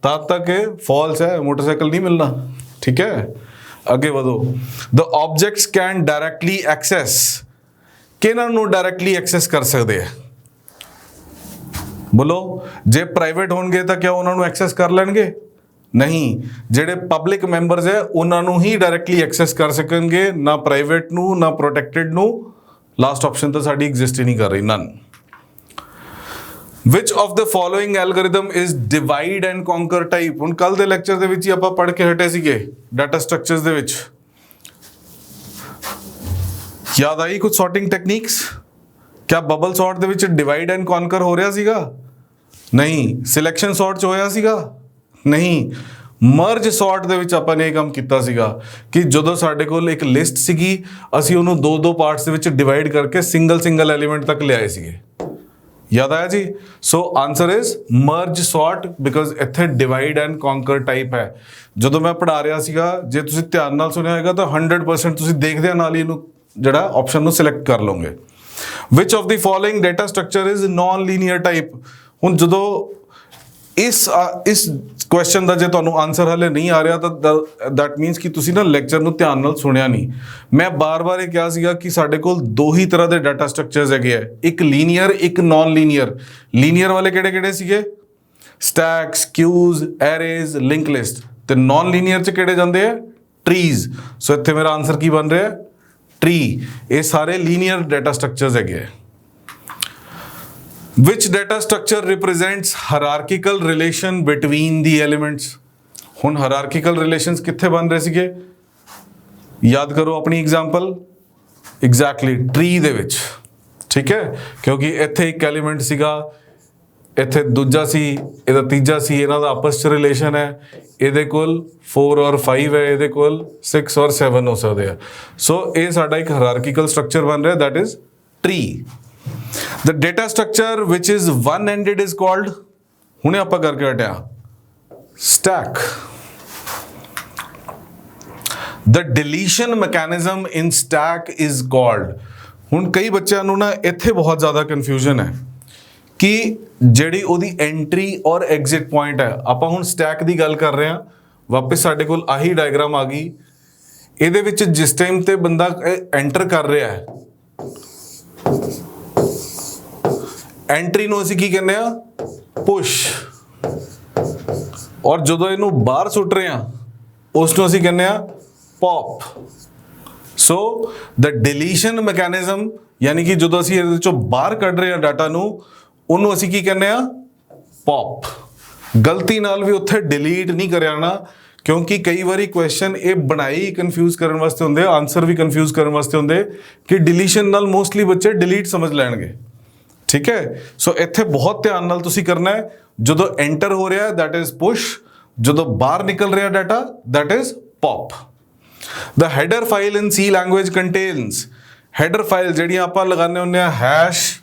ਤਦ ਤੱਕ ਇਹ ਫਾਲਸ ਹੈ, ਮੋਟਰਸਾਈਕਲ ਨਹੀਂ ਮਿਲਣਾ। ਠੀਕ ਹੈ, ਅੱਗੇ ਵਧੋ। ਦ ਆਬਜੈਕਟਸ ਕੈਨ ਡਾਇਰੈਕਟਲੀ ਐਕਸੈਸ, ਕਿਹਨਾਂ ਨੂੰ ਡਾਇਰੈਕਟਲੀ ਐਕਸੈਸ ਕਰ ਸਕਦੇ ਆ? ਬੋਲੋ, ਜੇ ਪ੍ਰਾਈਵੇਟ ਹੋਣਗੇ ਤਾਂ ਕਿਆ ਉਹਨਾਂ ਨੂੰ ਐਕਸੈਸ ਕਰ ਲੈਣਗੇ? ਨਹੀਂ, ਜਿਹੜੇ ਪਬਲਿਕ ਮੈਂਬਰਸ ਹੈ ਉਹਨਾਂ ਨੂੰ ਹੀ ਡਾਇਰੈਕਟਲੀ ਐਕਸੈਸ ਕਰ ਸਕਣਗੇ, ਨਾ ਪ੍ਰਾਈਵੇਟ ਨੂੰ ਨਾ ਪ੍ਰੋਟੈਕਟਡ ਨੂੰ। ਲਾਸਟ ਆਪਸ਼ਨ ਤਾਂ ਸਾਡੀ ਐਗਜ਼ਿਸਟ ਹੀ ਨਹੀਂ ਕਰ ਰਹੀ, ਨਨ। Which of the following algorithm is divide and conquer type? ਹੁਣ ਕੱਲ ਦੇ ਲੈਕਚਰ ਦੇ ਵਿੱਚ ਹੀ ਆਪਾਂ ਪੜ੍ਹ ਕੇ ਹਟੇ ਸੀਗੇ ਡਾਟਾ ਸਟਰਕਚਰਸ ਦੇ ਵਿੱਚ। ਯਾਦ ਆਈ ਕੁਝ ਸੌਰਟਿੰਗ ਟੈਕਨੀਕਸ? ਕਿਆ ਬਬਲ ਸੌਰਟ ਦੇ ਵਿੱਚ ਡਿਵਾਈਡ ਐਂਡ ਕੌਨਕਰ ਹੋ ਰਿਹਾ ਸੀਗਾ? ਨਹੀਂ। ਸਿਲੈਕਸ਼ਨ ਸੌਰਟ 'ਚ ਹੋਇਆ ਸੀਗਾ? ਨਹੀਂ। ਮਰਜ ਸੌਰਟ ਦੇ ਵਿੱਚ ਆਪਾਂ ਨੇ ਇਹ ਕੰਮ ਕੀਤਾ ਸੀਗਾ ਕਿ ਜਦੋਂ ਸਾਡੇ ਕੋਲ ਇੱਕ ਲਿਸਟ ਸੀਗੀ ਅਸੀਂ ਉਹਨੂੰ ਦੋ ਪਾਰਟਸ ਦੇ ਵਿੱਚ ਡਿਵਾਈਡ ਕਰਕੇ ਸਿੰਗਲ ਐਲੀਮੈਂਟ ਤੱਕ ਲਿਆਏ ਸੀਗੇ। ਯਾਦ ਆਇਆ ਜੀ? So answer is merge sort, because ਇੱਥੇ ਡਿਵਾਈਡ ਐਂਡ ਕੌਨਕਰ ਟਾਈਪ ਹੈ। ਜਦੋਂ ਮੈਂ ਪੜ੍ਹਾ ਰਿਹਾ ਸੀਗਾ, ਜੇ ਤੁਸੀਂ ਧਿਆਨ ਨਾਲ ਸੁਣਿਆ ਹੋਏਗਾ ਤਾਂ 100% ਤੁਸੀਂ ਦੇਖਦਿਆਂ ਨਾਲ ਹੀ ਇਹਨੂੰ ਜਿਹੜਾ ਆਪਸ਼ਨ ਨੂੰ ਸਿਲੈਕਟ ਕਰ ਲਓਗੇ। Which of the following data structure is non linear type? ਹੁਣ ਜਦੋਂ ਇਸ ਕੁਐਸਚਨ ਦਾ ਜੇ ਤੁਹਾਨੂੰ ਆਨਸਰ ਹਲੇ ਨਹੀਂ ਆ ਰਿਹਾ ਤਾਂ ਦੈਟ ਮੀਨਸ ਕਿ ਤੁਸੀਂ ਨਾ ਲੈਕਚਰ ਨੂੰ ਧਿਆਨ ਨਾਲ ਸੁਣਿਆ ਨਹੀਂ। ਮੈਂ ਬਾਰ-ਬਾਰ ਇਹ ਕਿਹਾ ਸੀਗਾ ਕਿ ਸਾਡੇ ਕੋਲ ਦੋ ਹੀ ਤਰ੍ਹਾਂ ਦੇ ਡਾਟਾ ਸਟਰਕਚਰਸ ਹੈਗੇ ਆ, ਇੱਕ ਲੀਨੀਅਰ ਇੱਕ ਨॉन ਲੀਨੀਅਰ। ਲੀਨੀਅਰ ਵਾਲੇ ਕਿਹੜੇ ਸੀਗੇ? ਸਟੈਕਸ, ਕਿਊਜ਼, ਐਰੇਜ਼, ਲਿੰਕ ਲਿਸਟ। ਤੇ ਨॉन ਲੀਨੀਅਰ ਚ ਕਿਹੜੇ ਜਾਂਦੇ ਆ? ਟਰੀਜ਼। ਸੋ ਇੱਥੇ ਮੇਰਾ ਆਨਸਰ ਕੀ ਬਣ ਰਿਹਾ? ਟਰੀ। ਇਹ ਸਾਰੇ ਲੀਨੀਅਰ ਡਾਟਾ ਸਟਰਕਚਰਸ ਹੈਗੇ ਆ। Which data structure represents hierarchical relation between the elements? ਹੁਣ hierarchical relations ਕਿੱਥੇ ਬਣ ਰਹੇ ਸੀਗੇ? ਯਾਦ ਕਰੋ ਆਪਣੀ ਐਗਜ਼ਾਮਪਲ। ਐਗਜ਼ੈਕਟਲੀ ਟਰੀ ਦੇ ਵਿੱਚ। ਠੀਕ ਹੈ, ਕਿਉਂਕਿ ਇੱਥੇ ਇੱਕ ਐਲੀਮੈਂਟ ਸੀਗਾ, ਇੱਥੇ ਦੂਜਾ ਸੀ, ਇਹਦਾ ਤੀਜਾ ਸੀ, ਇਹਨਾਂ ਦਾ ਆਪਸ 'ਚ ਰਿਲੇਸ਼ਨ ਹੈ। ਇਹਦੇ ਕੋਲ 4 ਔਰ 5 ਹੈ, ਇਹਦੇ ਕੋਲ 6 ਔਰ 7 ਹੋ ਸਕਦੇ ਆ। ਸੋ ਇਹ ਸਾਡਾ ਇੱਕ hierarchical structure ਬਣ ਰਿਹਾ, that is tree. The data structure which is one-ended is called, ਹੁਣੇ ਆਪਾਂ ਕਰਕੇ ਹਟਿਆ, stack. The deletion mechanism in stack is called, ਹੁਣ ਕਈ ਬੱਚਿਆਂ ਨੂੰ ਨਾ ਇੱਥੇ ਬਹੁਤ ਜ਼ਿਆਦਾ ਕਨਫਿਊਜ਼ਨ ਹੈ ਕਿ ਜਿਹੜੀ ਉਹਦੀ ਐਂਟਰੀ ਔਰ ਐਗਜ਼ਿਟ ਪੁਆਇੰਟ ਹੈ। ਆਪਾਂ ਹੁਣ ਸਟੈਕ ਦੀ ਗੱਲ ਕਰ ਰਹੇ ਹਾਂ, ਵਾਪਸ ਸਾਡੇ ਕੋਲ ਆਹੀ ਡਾਇਗਰਾਮ ਆ ਗਈ। ਇਹਦੇ ਵਿੱਚ ਜਿਸ ਟਾਈਮ ਤੇ ਬੰਦਾ ਐਂਟਰ ਕਰ ਰਿਹਾ ਹੈ, ਐਂਟਰੀ ਨੂੰ ਅਸੀਂ ਕੀ ਕਹਿੰਦੇ ਆ? ਪੁਸ਼। ਔਰ ਜਦੋਂ ਇਹਨੂੰ ਬਾਹਰ ਸੁੱਟ ਰਹੇ ਆ ਉਸ ਨੂੰ ਅਸੀਂ ਕਹਿੰਦੇ ਆ ਪੌਪ। ਸੋ ਦ ਡਿਲੀਸ਼ਨ ਮੈਕੈਨਿਜ਼ਮ, ਯਾਨੀ ਕਿ ਜਦੋਂ ਅਸੀਂ ਇਹਦੇ ਚੋਂ ਬਾਹਰ ਕੱਢ ਰਹੇ ਆ ਡਾਟਾ ਨੂੰ, ਉਹਨੂੰ ਅਸੀਂ ਕੀ ਕਹਿੰਦੇ ਆ? ਪੌਪ। ਗਲਤੀ ਨਾਲ ਵੀ ਉੱਥੇ ਡਿਲੀਟ ਨਹੀਂ ਕਰਿਆ ਨਾ, ਕਿਉਂਕਿ ਕਈ ਵਾਰੀ ਕੁਐਸਚਨ ਇਹ ਬਣਾਈ ਕਨਫਿਊਜ਼ ਕਰਨ ਵਾਸਤੇ ਹੁੰਦੇ, ਆਨਸਰ ਵੀ ਕਨਫਿਊਜ਼ ਕਰਨ ਵਾਸਤੇ ਹੁੰਦੇ ਕਿ ਡਿਲੀਸ਼ਨ ਨਾਲ ਮੋਸਟਲੀ ਬੱਚੇ ਡਿਲੀਟ ਸਮਝ ਲੈਣਗੇ। ਠੀਕ ਹੈ, ਸੋ ਇੱਥੇ ਬਹੁਤ ਧਿਆਨ ਨਾਲ ਤੁਸੀਂ ਕਰਨਾ ਹੈ। ਜਦੋਂ ਐਂਟਰ ਹੋ ਰਿਹਾ ਦੈਟ ਇਜ਼ ਪੁਸ਼, ਜਦੋਂ ਬਾਹਰ ਨਿਕਲ ਰਿਹਾ data that is pop. The header file in C language contains, header file ਜਿਹੜੀਆਂ ਆਪਾਂ ਲਗਾਉਂਦੇ ਹੁੰਦੇ ਆ ਹੈਸ਼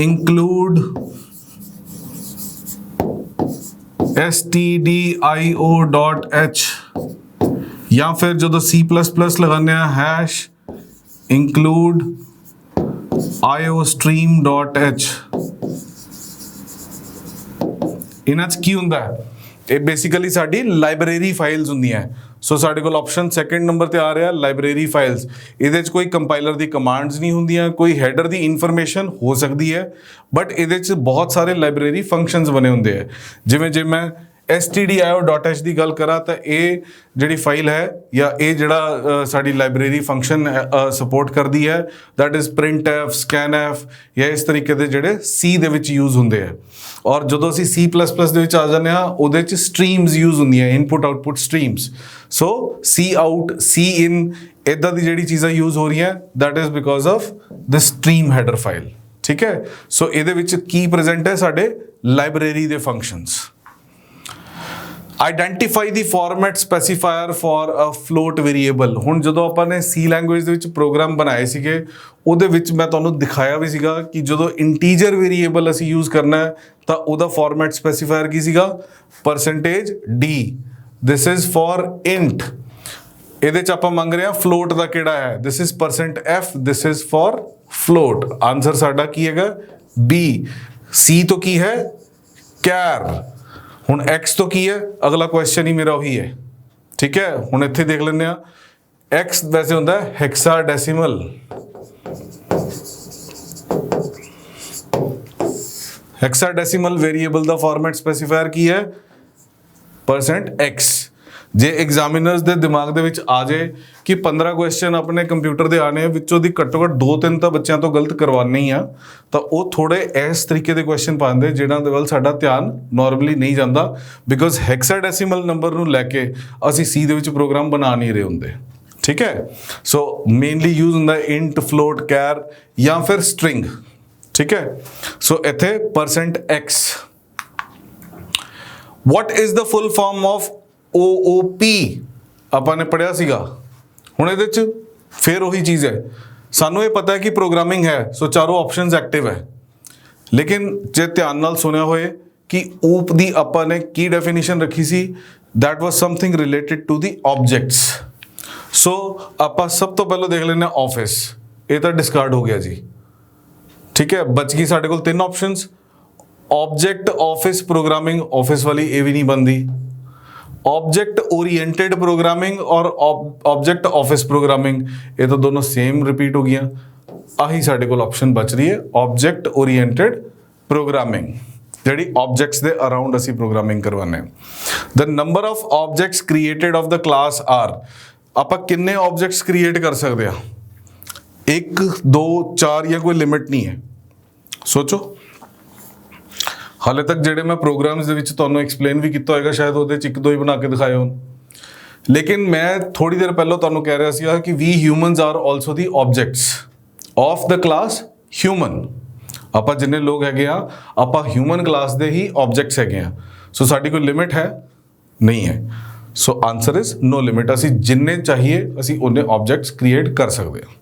include stdio.h, ਜਾਂ ਫਿਰ ਜਦੋਂ C++ ਲਗਾਉਂਦੇ ਆ ਹੈਸ਼ include iostream.h। ਇਹਨਾਂ 'ਚ ਕੀ ਹੁੰਦਾ ਹੈ? ਇਹ ਬੇਸਿਕਲੀ ਸਾਡੀ ਲਾਇਬ੍ਰੇਰੀ ਫਾਈਲਸ ਹੁੰਦੀਆਂ। ਸੋ ਸਾਡੇ ਕੋਲ ਆਪਸ਼ਨ ਸੈਕਿੰਡ ਨੰਬਰ ਤੇ ਆ ਰਿਹਾ ਲਾਇਬ੍ਰੇਰੀ ਫਾਈਲਸ। ਇਹਦੇ 'ਚ ਕੋਈ ਕੰਪਾਈਲਰ ਦੀ ਕਮਾਂਡਸ ਨਹੀਂ ਹੁੰਦੀਆਂ, ਕੋਈ ਹੈਡਰ ਦੀ ਇਨਫੋਰਮੇਸ਼ਨ ਹੋ ਸਕਦੀ ਹੈ, ਬਟ ਇਹਦੇ 'ਚ ਬਹੁਤ ਸਾਰੇ ਲਾਇਬ੍ਰੇਰੀ ਫੰਕਸ਼ਨਸ ਬਣੇ ਹੁੰਦੇ ਆ। ਜਿਵੇਂ ਜੇ ਮੈਂ stdio.h ਦੀ ਗੱਲ ਕਰਾਂ ਤਾਂ ਇਹ ਜਿਹੜੀ ਫਾਈਲ ਹੈ ਜਾਂ ਇਹ ਜਿਹੜਾ ਸਾਡੀ ਲਾਇਬ੍ਰੇਰੀ ਫੰਕਸ਼ਨ ਸਪੋਰਟ ਕਰਦੀ ਹੈ ਦੈਟ ਇਜ਼ printf scanf ਜਾਂ ਇਸ ਤਰੀਕੇ ਦੇ ਜਿਹੜੇ C ਦੇ ਵਿੱਚ ਯੂਜ਼ ਹੁੰਦੇ ਆ ਔਰ ਜਦੋਂ ਅਸੀਂ C++ ਦੇ ਵਿੱਚ ਆ ਜਾਂਦੇ ਹਾਂ ਉਹਦੇ 'ਚ ਸਟਰੀਮਸ ਯੂਜ਼ ਹੁੰਦੀਆਂ ਇਨਪੁਟ ਆਊਟਪੁੱਟ ਸਟਰੀਮਸ ਸੋ cout cin ਇੱਦਾਂ ਦੀ ਜਿਹੜੀ ਚੀਜ਼ਾਂ ਯੂਜ਼ ਹੋ ਰਹੀਆਂ that is because of the stream header file ਠੀਕ ਹੈ ਸੋ ਇਹਦੇ ਵਿੱਚ ਕੀ ਪ੍ਰੈਜ਼ੈਂਟ ਹੈ ਸਾਡੇ ਲਾਇਬ੍ਰੇਰੀ ਦੇ ਫੰਕਸ਼ਨਸ ਆਈਡੈਂਟੀਫਾਈ ਦੀ format specifier for a float variable ਹੁਣ ਜਦੋਂ ਆਪਾਂ ਨੇ C ਲੈਂਗੁਏਜ ਦੇ ਵਿੱਚ ਪ੍ਰੋਗਰਾਮ ਬਣਾਏ ਸੀਗੇ ਉਹਦੇ ਵਿੱਚ ਮੈਂ ਤੁਹਾਨੂੰ ਦਿਖਾਇਆ ਵੀ ਸੀਗਾ ਕਿ ਜਦੋਂ ਇੰਟੀਜਰ ਵੇਰੀਏਬਲ ਅਸੀਂ ਯੂਜ਼ ਕਰਨਾ ਹੈ ਤਾਂ ਉਹਦਾ ਫਾਰਮੈਟ ਸਪੈਸੀਫਾਇਰ ਕੀ ਸੀਗਾ %d this is for int ਇਹਦੇ ਚ ਆਪਾਂ ਮੰਗ ਰਹੇ ਹਾਂ ਫਲੋਟ ਦਾ ਕਿਹੜਾ ਹੈ this is %f this is for float answer ਸਾਡਾ ਕੀ ਹੈਗਾ b c ਤੋਂ ਕੀ ਹੈ char ਹੁਣ x ਤੋਂ ਕੀ ਹੈ ਅਗਲਾ ਕੁਐਸਚਨ ਹੀ ਮੇਰਾ ਉਹੀ ਹੈ ਠੀਕ ਹੈ ਹੁਣ ਇੱਥੇ ਦੇਖ ਲੈਂਦੇ ਆ x ਵੈਸੇ ਹੁੰਦਾ ਹੈ ਹੈਕਸਾਡੈਸੀਮਲ ਹੈਕਸਾਡੈਸੀਮਲ ਵੇਰੀਏਬਲ ਦਾ ਫਾਰਮੈਟ ਸਪੈਸੀਫਾਇਰ ਕੀ ਹੈ %x ਜੇ ਐਗਜ਼ਾਮੀਨਰਸ ਦੇ ਦਿਮਾਗ ਦੇ ਵਿੱਚ ਆ ਜਾਏ ਕਿ 15 ਕੁਐਸਚਨ ਆਪਣੇ ਕੰਪਿਊਟਰ ਦੇ ਆਣੇ ਵਿੱਚੋਂ ਦੀ ਘੱਟੋ ਘੱਟ 2-3 ਤਾਂ ਬੱਚਿਆਂ ਤੋਂ ਗਲਤ ਕਰਵਾਉਣੇ ਹੀ ਆ ਤਾਂ ਉਹ ਥੋੜੇ ਇਸ ਤਰੀਕੇ ਦੇ ਕੁਐਸਚਨ ਪਾਉਂਦੇ ਜਿਹਨਾਂ ਦੇ ਵੱਲ ਸਾਡਾ ਧਿਆਨ ਨਾਰਮਲੀ ਨਹੀਂ ਜਾਂਦਾ ਬਿਕੋਜ਼ ਹੈਕਸਾਡੈਸੀਮਲ ਨੰਬਰ ਨੂੰ ਲੈ ਕੇ ਅਸੀਂ C ਦੇ ਵਿੱਚ ਪ੍ਰੋਗਰਾਮ ਬਣਾ ਨਹੀਂ ਰਹੇ ਹੁੰਦੇ ਠੀਕ ਹੈ ਸੋ ਮੇਨਲੀ ਯੂਜ਼ ਹੁੰਦਾ ਇੰਟ ਫਲੋਟ ਕੈਰ ਜਾਂ ਫਿਰ ਸਟ੍ਰਿੰਗ ਠੀਕ ਹੈ ਸੋ ਇੱਥੇ %x what is the full form of OOP ਆਪਾਂ ਨੇ ਪੜਿਆ ਸੀਗਾ ਹੁਣ ਇਹਦੇ ਚ ਫਿਰ ਉਹੀ ਚੀਜ਼ ਹੈ ਸਾਨੂੰ ਇਹ ਪਤਾ ਹੈ ਕਿ ਪ੍ਰੋਗਰਾਮਿੰਗ ਹੈ ਸੋ ਚਾਰੋਂ ਆਪਸ਼ਨਸ ਐਕਟਿਵ ਹੈ ਲੇਕਿਨ ਜੇ ਧਿਆਨ ਨਾਲ ਸੁਣਿਆ ਹੋਏ ਕਿ OOP ਦੀ ਆਪਾਂ ਨੇ ਕੀ ਡੈਫੀਨੇਸ਼ਨ ਰੱਖੀ ਸੀ that was something related to the objects ਸੋ ਆਪਾਂ ਸਭ ਤੋਂ ਪਹਿਲਾਂ ਦੇਖ ਲੈਂਦੇ ਹਾਂ ਆਫਿਸ ਇਹ ਤਾਂ ਡਿਸਕਾਰਡ ਹੋ ਗਿਆ ਜੀ ਠੀਕ ਹੈ ਬਚ ਗਈ ਸਾਡੇ ਕੋਲ 3 options object office programming office वाली ये भी नहीं बनती ऑब्जेक्ट ओरिएंटेड प्रोग्रामिंग और ऑब्जेक्ट ऑफिस प्रोग्रामिंग ये तो दोनों सेम रिपीट हो गया आही साडे कोल ऑप्शन बच रही है ऑब्जेक्ट ओरिएंटेड प्रोग्रामिंग ਜਿਹੜੀ ऑब्जेक्ट्स ਦੇ ਅਰਾਊਂਡ ਅਸੀਂ ਪ੍ਰੋਗਰਾਮਿੰਗ ਕਰਵਾਉਂਦੇ ਹਾਂ the number of objects created of the class are ਆਪਾਂ ਕਿੰਨੇ ऑब्जेक्ट्स ਕ੍ਰੀਏਟ ਕਰ ਸਕਦੇ ਆ 1 2 4 ਜਾਂ ਕੋਈ ਲਿਮਿਟ ਨਹੀਂ ਹੈ ਸੋਚੋ ਹਾਲੇ ਤੱਕ ਜਿਹੜੇ ਮੈਂ ਪ੍ਰੋਗਰਾਮਸ ਦੇ ਵਿੱਚ ਤੁਹਾਨੂੰ ਐਕਸਪਲੇਨ ਵੀ ਕੀਤਾ ਹੋਏਗਾ ਸ਼ਾਇਦ ਉਹਦੇ ਚ 1-2 ਹੀ ਬਣਾ ਕੇ ਦਿਖਾਏ ਹੋਣ ਲੇਕਿਨ ਮੈਂ ਥੋੜੀ ਦੇਰ ਪਹਿਲਾਂ ਤੁਹਾਨੂੰ ਕਹਿ ਰਿਹਾ ਸੀ ਕਿ ਵੀ humans are also the objects of the class human ਆਪਾਂ ਜਿੰਨੇ ਲੋਕ ਹੈਗੇ ਆ ਆਪਾਂ ਹਿਊਮਨ ਕਲਾਸ ਦੇ ਹੀ ਆਬਜੈਕਟਸ ਹੈਗੇ ਆ ਸੋ ਸਾਡੀ ਕੋਈ ਲਿਮਿਟ ਹੈ ਨਹੀਂ ਹੈ ਸੋ ਆਨਸਰ ਇਜ਼ ਨੋ ਲਿਮਿਟ ਅਸੀਂ ਜਿੰਨੇ ਚਾਹੀਏ ਅਸੀਂ ਉਹਨੇ ਆਬਜੈਕਟਸ ਕ੍ਰੀਏਟ ਕਰ ਸਕਦੇ ਹਾਂ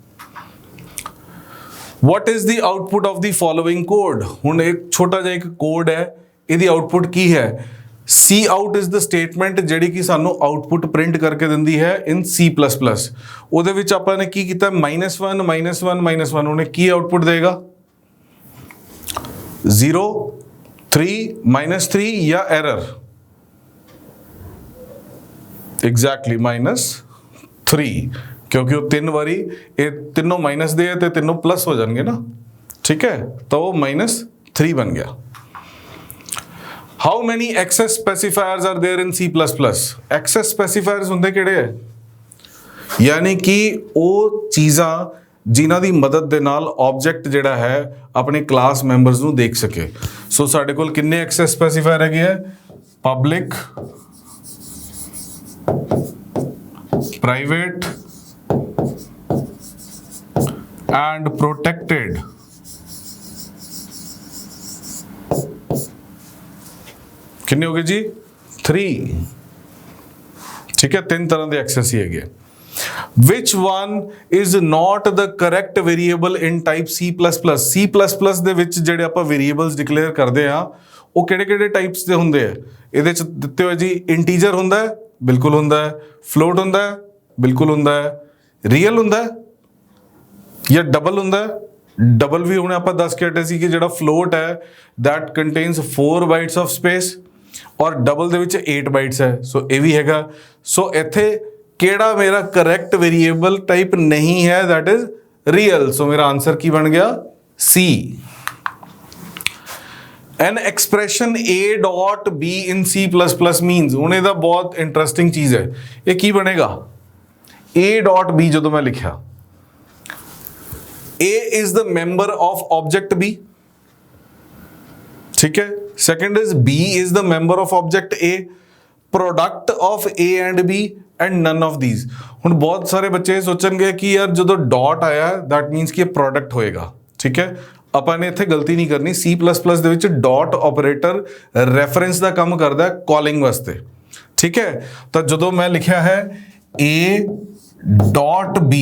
What is the output of the following code? ਹੁਣ ਇੱਕ ਛੋਟਾ ਜਿਹਾ ਇੱਕ ਕੋਡ ਹੈ ਇਹਦੀ ਆਊਟਪੁੱਟ ਕੀ ਹੈ cout is the statement ਜਿਹੜੀ ਕਿ ਸਾਨੂੰ ਆਊਟਪੁੱਟ ਪ੍ਰਿੰਟ ਕਰਕੇ ਦਿੰਦੀ ਹੈ in C++ ਉਹਦੇ ਵਿੱਚ ਆਪਾਂ ਨੇ ਕੀ ਕੀਤਾ -1 -1 -1 ਉਹਨੇ ਕੀ ਆਊਟਪੁੱਟ ਦੇਗਾ 0 3 -3 ਜਾਂ ਐਰਰ ਐਗਜ਼ੈਕਟਲੀ -3 क्योंकि वो 3 बारी ये तीनों माइनस दे तो तीनों प्लस हो जाएंगे ना ठीक है तो वो -3 बन गया how many access specifiers are there in C++ access specifiers होंगे किहड़े है यानी कि वो चीज़ां जिन्हां दी मदद दे नाल ऑब्जेक्ट जिहड़ा है अपने क्लास मैंबर्स नूं देख सके सो साडे कोल किन्ने एक्सेस स्पेसिफायर हैगे है पब्लिक प्राइवेट and protected कितने हो गए जी 3 ठीक है 3 तरह के एक्सेस ही है which one is not the correct variable in type C++ ਦੇ ਵਿੱਚ ਜਿਹੜੇ ਆਪਾਂ ਵੇਰੀਏਬਲਸ ਡਿਕਲੇਅਰ ਕਰਦੇ ਆ ਉਹ ਕਿਹੜੇ-ਕਿਹੜੇ ਟਾਈਪਸ ਦੇ ਹੁੰਦੇ ਆ ਇਹਦੇ ਚ ਦਿੱਤੇ ਹੋਏ ਜੀ ਇੰਟੀਜਰ ਹੁੰਦਾ ਹੈ ਬਿਲਕੁਲ ਹੁੰਦਾ ਹੈ ਫਲੋਟ ਹੁੰਦਾ ਹੈ ਬਿਲਕੁਲ ਹੁੰਦਾ ਹੈ ਰੀਅਲ ਹੁੰਦਾ ਹੈ या डबल ਹੁੰਦਾ डबल भी हुणे ਆਪਾਂ ਦੱਸ ਕੇ ਹਟੇ ਸੀ ਕਿ ਜਿਹੜਾ ਫਲੋਟ ਹੈ that contains 4 bytes of space ਔਰ ਡਬਲ ਦੇ ਵਿੱਚ 8 bytes ਹੈ ਸੋ ਇਹ ਵੀ ਹੈਗਾ ਸੋ ਇੱਥੇ ਕਿਹੜਾ ਮੇਰਾ ਕਰੈਕਟ ਵੇਰੀਏਬਲ ਟਾਈਪ ਨਹੀਂ ਹੈ that is real ਸੋ ਮੇਰਾ ਆਨਸਰ ਕੀ ਬਣ ਗਿਆ C an expression a dot b in C plus plus minus, हुण इहदा बहुत इंटरस्टिंग चीज़ है, ये की बनेगा ए डॉट बी जो मैं लिखा, A is the member of object B, ठीक है। Second is B is the member of object A, product of A and B and none of these. हुण बहुत सारे बच्चे सोचणगे कि यार जो डॉट आया दैट मीनस कि प्रोडक्ट होएगा, ठीक है। ਆਪਾਂ ਨੇ ਇੱਥੇ ਗਲਤੀ ਨਹੀਂ ਕਰਨੀ। C++ ਦੇ ਵਿੱਚ ਡਾਟ ਆਪਰੇਟਰ ਰੈਫਰੈਂਸ ਦਾ ਕੰਮ ਕਰਦਾ ਹੈ ਕਾਲਿੰਗ ਵਾਸਤੇ, ਠੀਕ ਹੈ। ਤਾਂ ਜਦੋਂ ਮੈਂ ਲਿਖਿਆ ਹੈ A ਡਾਟ B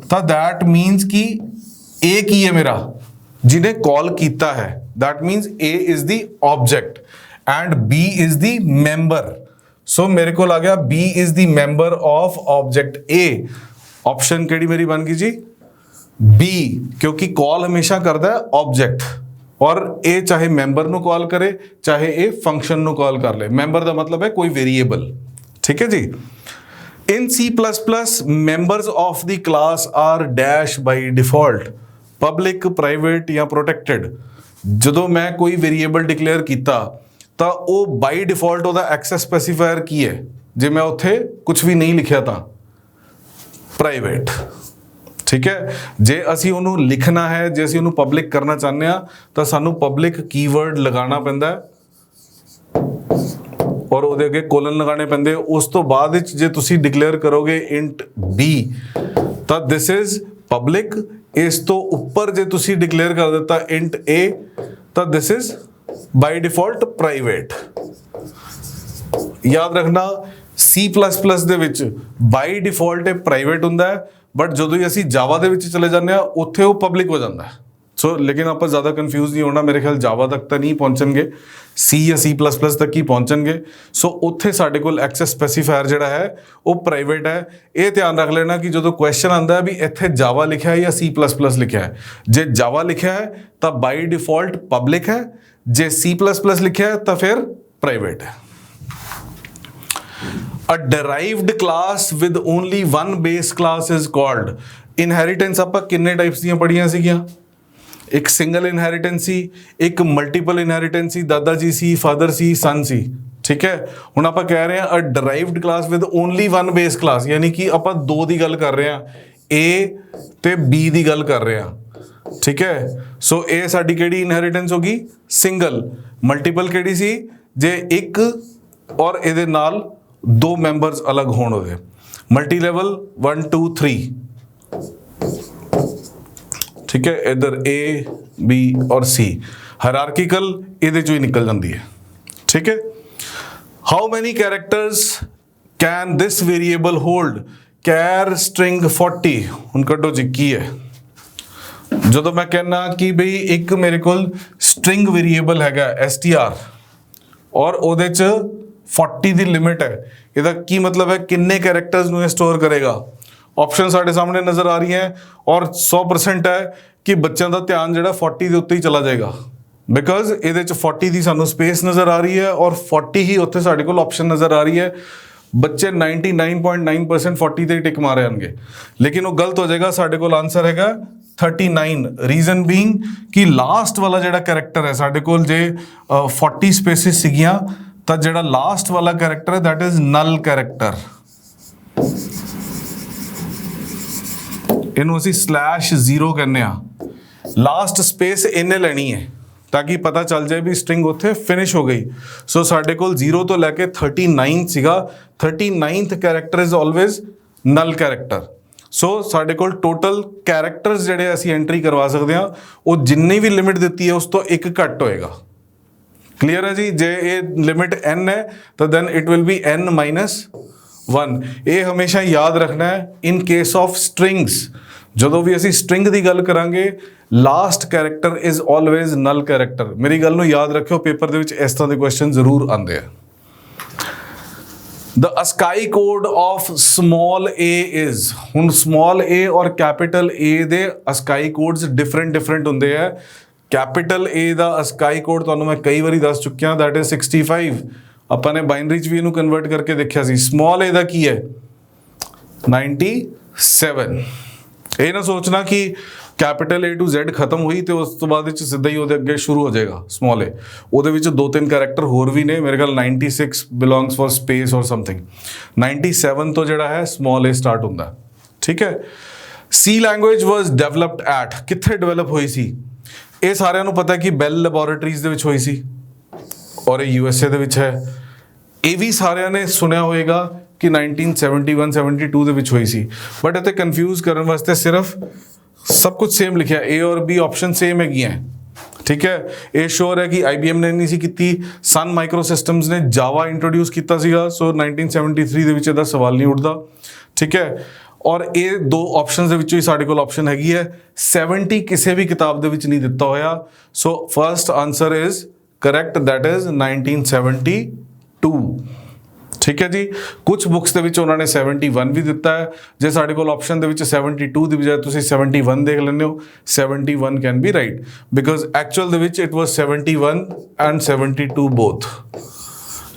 ਤਾਂ that means ਕਿ A ਕੀ ਹੈ ਮੇਰਾ, ਜਿਹਨੇ ਕਾਲ ਕੀਤਾ ਹੈ, that means A is the object and B is the member। ਸੋ ਮੇਰੇ ਕੋਲ ਆ ਗਿਆ B is the member of object A। Option ਕਿਹੜੀ ਮੇਰੀ ਬਣ ਗਈ ਜੀ बी, क्योंकि कॉल हमेशा करता है ऑब्जेक्ट, और ए चाहे मेंबर नु कॉल करे चाहे ए फंक्शन नु कॉल कर ले। मेंबर का मतलब है कोई वेरिएबल, ठीक है जी। In C++ members of the class are dash by default, public private या प्रोटेक्टेड। ਜਦੋਂ मैं कोई वेरिएबल डिक्लेयर किया तो वो बाय डिफॉल्ट ਉਹਦਾ एक्सेस स्पेसिफायर की है, जे मैं ਉੱਥੇ कुछ भी नहीं लिखा था प्राइवेट, ठीक है। जे असी उन्होंने लिखना है, जे असी उन्होंने पब्लिक करना चाहते हैं तो सानू पब्लिक कीवर्ड लगाना पैंदा है और ਉਹਦੇ ਅੱਗੇ ਕੋਲਨ लगाने पैंदे। उस तो बाद जे तुसी डिक्लेयर करोगे इंट बी तो दिस इज पब्लिक, इस तो ऊपर जे तुसी डिक्लेयर कर देता इंट ए तो this is by default private. याद रखना C++ ਦੇ ਵਿੱਚ बाय डिफॉल्ट प्राइवेट ਹੁੰਦਾ है, बट जो ही असी जावा दे विच चले जाते हैं उत्थे वो पब्लिक हो जाता है। सो लेकिन आप ज़्यादा कन्फ्यूज नहीं होना, मेरे ख्याल जावा तक तो नहीं पहुँचेंगे, C या C++ तक ही पहुँचेंगे। सो उत्थे साडे कोल एक्सेस स्पेसिफायर जिहड़ा है वो प्राइवेट है। ये ध्यान रख लेना कि जो क्वेश्चन आता है भी इत्थे जावा लिखा है या C++ लिखा है, जे जावा लिखा है तो बाय डिफॉल्ट पब्लिक है, जे C++ लिखा है तो फिर प्राइवेट है। A derived class with only one base class is called inheritance। ਆਪਾਂ ਕਿੰਨੇ टाइप्स ਦੀਆਂ पढ़िया ਸੀਗੀਆਂ, एक सिंगल इनहेरिटेंस सी, एक मल्टीपल इनहेरिटेंस सी, दादा जी सी, फादर सी, सन सी, ठीक है। हुण आपां कह रहे हैं अ derived class with only one base class, यानी कि आपां दो दी गल कर रहे हैं, ए ते बी दी गल कर रहे हैं, ठीक है। सो ए साडी किहड़ी इनहेरिटेंस होगी सिंगल, मल्टीपल किहड़ी सी जे एक और इहदे नाल दो मैंबर्स अलग होण होवे, मल्टी लेवल 1 2 3, ठीक है। इधर ए बी और सी हायरार्किकल इहदे चों ही निकल जाती है, ठीक है। How many characters can this variable hold, char string 40। हुण कड्डो जी की है, जो मैं कहना कि बई एक मेरे कोल स्ट्रिंग वेरिएबल हैगा str और ਉਹਦੇ ਚ 40 ਦੀ लिमिट है, ਇਹਦਾ ਕੀ मतलब है किन्ने कैरेक्टर्स ਨੂੰ स्टोर करेगा। ऑप्शन साढ़े सामने नज़र आ रही हैं और 100% है कि बच्चों का ध्यान जो 40 के उत्ते ही चला जाएगा, बिकॉज ये 40 की सानू स्पेस नज़र आ रही है और 40 ही उत्ते साढ़े को ऑप्शन नज़र आ रही है। बच्चे 99.9% 40 ते टिक मारे होंगे, लेकिन वो गलत हो जाएगा। साढ़े को आंसर हैगा 39। रीजन बीइंग कि लास्ट वाला जो कैरेक्टर है साढ़े को जे 40 स्पेसिस सीगियां तो जो लास्ट वाला कैरेक्टर है दैट इज नल कैरेक्टर। इनू असी /0 कहने लास्ट स्पेस इन्हें लेनी है ताकि पता चल जाए भी स्ट्रिंग उत्थे फिनिश हो गई। सो साढ़े कोल 0 तो लैके 39 सीगा, 39th character is always null character. So साढ़े कोल टोटल कैरेक्टर्स जिहड़े असी एंट्री करवा सकते हैं वो जिन्नी भी लिमिट दी है उस तो एक घट होएगा। क्लियर है जी। जे ये लिमिट n है तो then it will be n-1। ये हमेशा याद रखना है इन केस ऑफ स्ट्रिंग्स। जो भी असी स्ट्रिंग की गल करांगे last character is always null character. मेरी गल नूं याद रखियो, पेपर दे विच इस तरह के क्वेश्चन जरूर आते हैं। The ASCII code of small A is, हुण स्मॉल ए और capital A they ASCII codes different होंदे है। कैपिटल ए दा ASCII कोड तुहानूं मैं कई बारी दस चुकिया, दैट इज 65। आपां ने बाइनरी च भी इहनूं कन्वर्ट करके देखिया सी। स्मॉल ए दा की है 97। ये ना सोचना कि ਕੈਪੀਟਲ A to Z ਖਤਮ ਹੋਈ ਤੇ ਉਸ ਤੋਂ ਬਾਅਦ ਵਿੱਚ ਸਿੱਧਾ ਹੀ ਉਹਦੇ ਅੱਗੇ ਸ਼ੁਰੂ ਹੋ ਜਾਏਗਾ ਸਮਾਲ a। ਉਹਦੇ ਵਿੱਚ 2-3 ਕੈਰੈਕਟਰ ਹੋਰ ਵੀ ਨੇ, ਮੇਰੇ ਖਿਆਲ 96 ਬਿਲੋਂਗਸ ਫॉर ਸਪੇਸ ਔਰ ਸਮਥਿੰਗ। 97 ਤੋਂ ਜਿਹੜਾ ਹੈ ਸਮਾਲ a ਸਟਾਰਟ ਹੁੰਦਾ, ਠੀਕ ਹੈ। C language was developed at, ਕਿੱਥੇ ਡਿਵੈਲਪ ਹੋਈ ਸੀ? ਇਹ ਸਾਰਿਆਂ ਨੂੰ ਪਤਾ ਕਿ ਬੈਲ ਲੈਬੋਰੇਟਰੀਜ਼ ਦੇ ਵਿੱਚ ਹੋਈ ਸੀ ਔਰ ਇਹ USA ਦੇ ਵਿੱਚ ਹੈ। ਇਹ ਵੀ ਸਾਰਿਆਂ ਨੇ ਸੁਣਿਆ ਹੋਏਗਾ ਕਿ 1971-72 ਦੇ ਵਿੱਚ ਹੋਈ ਸੀ, ਬਟ ਇੱਥੇ ਕਨਫਿਊਜ਼ ਕਰਨ ਵਾਸਤੇ ਸਿਰਫ ਸਭ ਕੁਝ ਸੇਮ ਲਿਖਿਆ, A ਔਰ B ਆਪਸ਼ਨ ਸੇਮ ਹੈਗੀਆਂ, ਠੀਕ ਹੈ। ਇਹ ਸ਼ੋਰ ਹੈ ਕਿ IBM ਨੇ ਨਹੀਂ ਸੀ ਕੀਤੀ, ਸਨ ਮਾਈਕਰੋ ਸਿਸਟਮਸ ਨੇ ਜਾਵਾ ਇੰਟਰੋਡਿਊਸ ਕੀਤਾ ਸੀਗਾ, ਸੋ 1973 ਦੇ ਵਿੱਚ ਇਹਦਾ ਸਵਾਲ ਨਹੀਂ ਉੱਠਦਾ, ਠੀਕ ਹੈ। ਔਰ ਇਹ ਦੋ ਆਪਸ਼ਨਸ ਦੇ ਵਿੱਚੋਂ ਹੀ ਸਾਡੇ ਕੋਲ ਆਪਸ਼ਨ ਹੈਗੀ ਹੈ। 70 ਕਿਸੇ ਵੀ ਕਿਤਾਬ ਦੇ ਵਿੱਚ ਨਹੀਂ ਦਿੱਤਾ ਹੋਇਆ, ਸੋ first answer is correct, that is 1972, ਠੀਕ ਹੈ ਜੀ। ਕੁਝ ਬੁੱਕਸ ਦੇ ਵਿੱਚ ਉਹਨਾਂ ਨੇ 71 ਵੀ ਦਿੱਤਾ ਹੈ। ਜੇ ਸਾਡੇ ਕੋਲ ਆਪਸ਼ਨ ਦੇ ਵਿੱਚ 72 ਦੀ ਬਜਾਏ ਤੁਸੀਂ 71 ਦੇਖ ਲੈਂਦੇ ਹੋ, 71 can be right, because actual ਦੇ ਵਿੱਚ ਇਟ ਵਾਸ 71 ਐਂਡ 72 ਬੋਥ,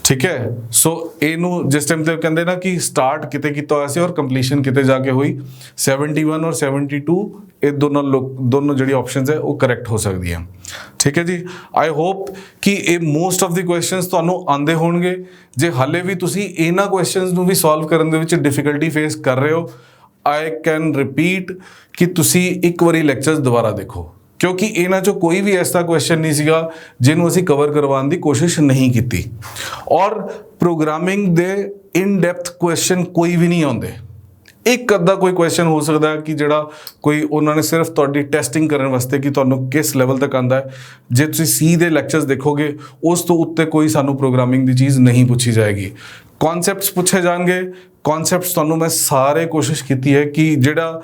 ਠੀਕ ਹੈ। ਸੋ ਇਹਨੂੰ ਜਿਸ ਟਾਈਮ ਤੇ ਕਹਿੰਦੇ ਨਾ ਕਿ ਸਟਾਰਟ ਕਿਤੇ ਕੀਤਾ ਹੋਇਆ ਸੀ ਔਰ ਕੰਪਲੀਸ਼ਨ ਕਿਤੇ ਜਾ ਕੇ ਹੋਈ, 71 ਔਰ 72 ਇਹ ਦੋਨੋਂ ਜਿਹੜੀ ਆਪਸ਼ਨਸ ਹੈ ਉਹ ਕਰੈਕਟ ਹੋ ਸਕਦੀਆਂ, ਠੀਕ ਹੈ ਜੀ। ਆਈ ਹੋਪ ਕਿ ਇਹ ਮੋਸਟ ਆਫ ਦੀ ਕੁਐਸਚਨਸ ਤੁਹਾਨੂੰ ਆਉਂਦੇ ਹੋਣਗੇ। ਜੇ ਹਾਲੇ ਵੀ ਤੁਸੀਂ ਇਹਨਾਂ ਕੁਐਸਚਨਸ ਨੂੰ ਵੀ ਸੋਲਵ ਕਰਨ ਦੇ ਵਿੱਚ ਡਿਫਿਕਲਟੀ ਫੇਸ ਕਰ ਰਹੇ ਹੋ, ਆਈ ਕੈਨ ਰਿਪੀਟ ਕਿ ਤੁਸੀਂ ਇੱਕ ਵਾਰੀ ਲੈਕਚਰਸ ਦੁਬਾਰਾ ਦੇਖੋ, ਕਿਉਂਕਿ ਇਹਨਾਂ 'ਚੋਂ ਕੋਈ ਵੀ ਐਸਾ ਕੁਐਸਚਨ ਨਹੀਂ ਸੀਗਾ ਜਿਹਨੂੰ ਅਸੀਂ ਕਵਰ ਕਰਵਾਉਣ ਦੀ ਕੋਸ਼ਿਸ਼ ਨਹੀਂ ਕੀਤੀ। ਔਰ ਪ੍ਰੋਗਰਾਮਿੰਗ ਦੇ ਇਨ ਡੈਪਥ ਕੁਐਸਚਨ ਕੋਈ ਵੀ ਨਹੀਂ ਆਉਂਦੇ। ਇੱਕ ਅੱਧਾ ਕੋਈ ਕੁਐਸਚਨ ਹੋ ਸਕਦਾ ਕਿ ਜਿਹੜਾ ਕੋਈ ਉਹਨਾਂ ਨੇ ਸਿਰਫ ਤੁਹਾਡੀ ਟੈਸਟਿੰਗ ਕਰਨ ਵਾਸਤੇ ਕਿ ਤੁਹਾਨੂੰ ਕਿਸ ਲੈਵਲ ਤੱਕ ਆਉਂਦਾ ਹੈ। ਜੇ ਤੁਸੀਂ C ਦੇ ਲੈਕਚਰਸ ਦੇਖੋਗੇ, ਉਸ ਤੋਂ ਉੱਤੇ ਕੋਈ ਸਾਨੂੰ ਪ੍ਰੋਗਰਾਮਿੰਗ ਦੀ ਚੀਜ਼ ਨਹੀਂ ਪੁੱਛੀ ਜਾਏਗੀ। ਕਨਸੈਪਟਸ ਪੁੱਛੇ ਜਾਣਗੇ, ਕਨਸੈਪਟਸ ਤੁਹਾਨੂੰ ਮੈਂ ਸਾਰੇ ਕੋਸ਼ਿਸ਼ ਕੀਤੀ ਹੈ ਕਿ ਜਿਹੜਾ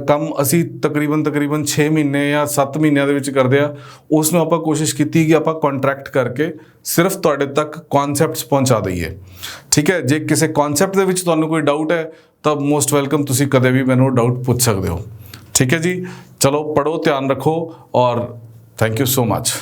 ਕੰਮ ਅਸੀਂ ਤਕਰੀਬਨ 6 ਮਹੀਨੇ ਜਾਂ 7 ਮਹੀਨਿਆਂ ਦੇ ਵਿੱਚ ਕਰਦੇ ਆ, ਉਸ ਨੂੰ ਆਪਾਂ ਕੋਸ਼ਿਸ਼ ਕੀਤੀ ਕਿ ਆਪਾਂ ਕੰਟਰੈਕਟ ਕਰਕੇ ਸਿਰਫ ਤੁਹਾਡੇ ਤੱਕ ਕਨਸੈਪਟਸ ਪਹੁੰਚਾ ਦਈਏ, ਠੀਕ ਹੈ। ਜੇ ਕਿਸੇ ਕਨਸੈਪਟ ਦੇ ਵਿੱਚ ਤੁਹਾਨੂੰ ਕੋਈ ਡਾਊਟ ਹੈ ਤਾਂ ਮੋਸਟ ਵੈਲਕਮ, ਤੁਸੀਂ ਕਦੇ ਵੀ ਮੈਨੂੰ ਡਾਊਟ ਪੁੱਛ ਸਕਦੇ ਹੋ, ਠੀਕ ਹੈ ਜੀ। ਚਲੋ ਪੜ੍ਹੋ, ਧਿਆਨ ਰੱਖੋ ਔਰ ਥੈਂਕ ਯੂ ਸੋ ਮਚ।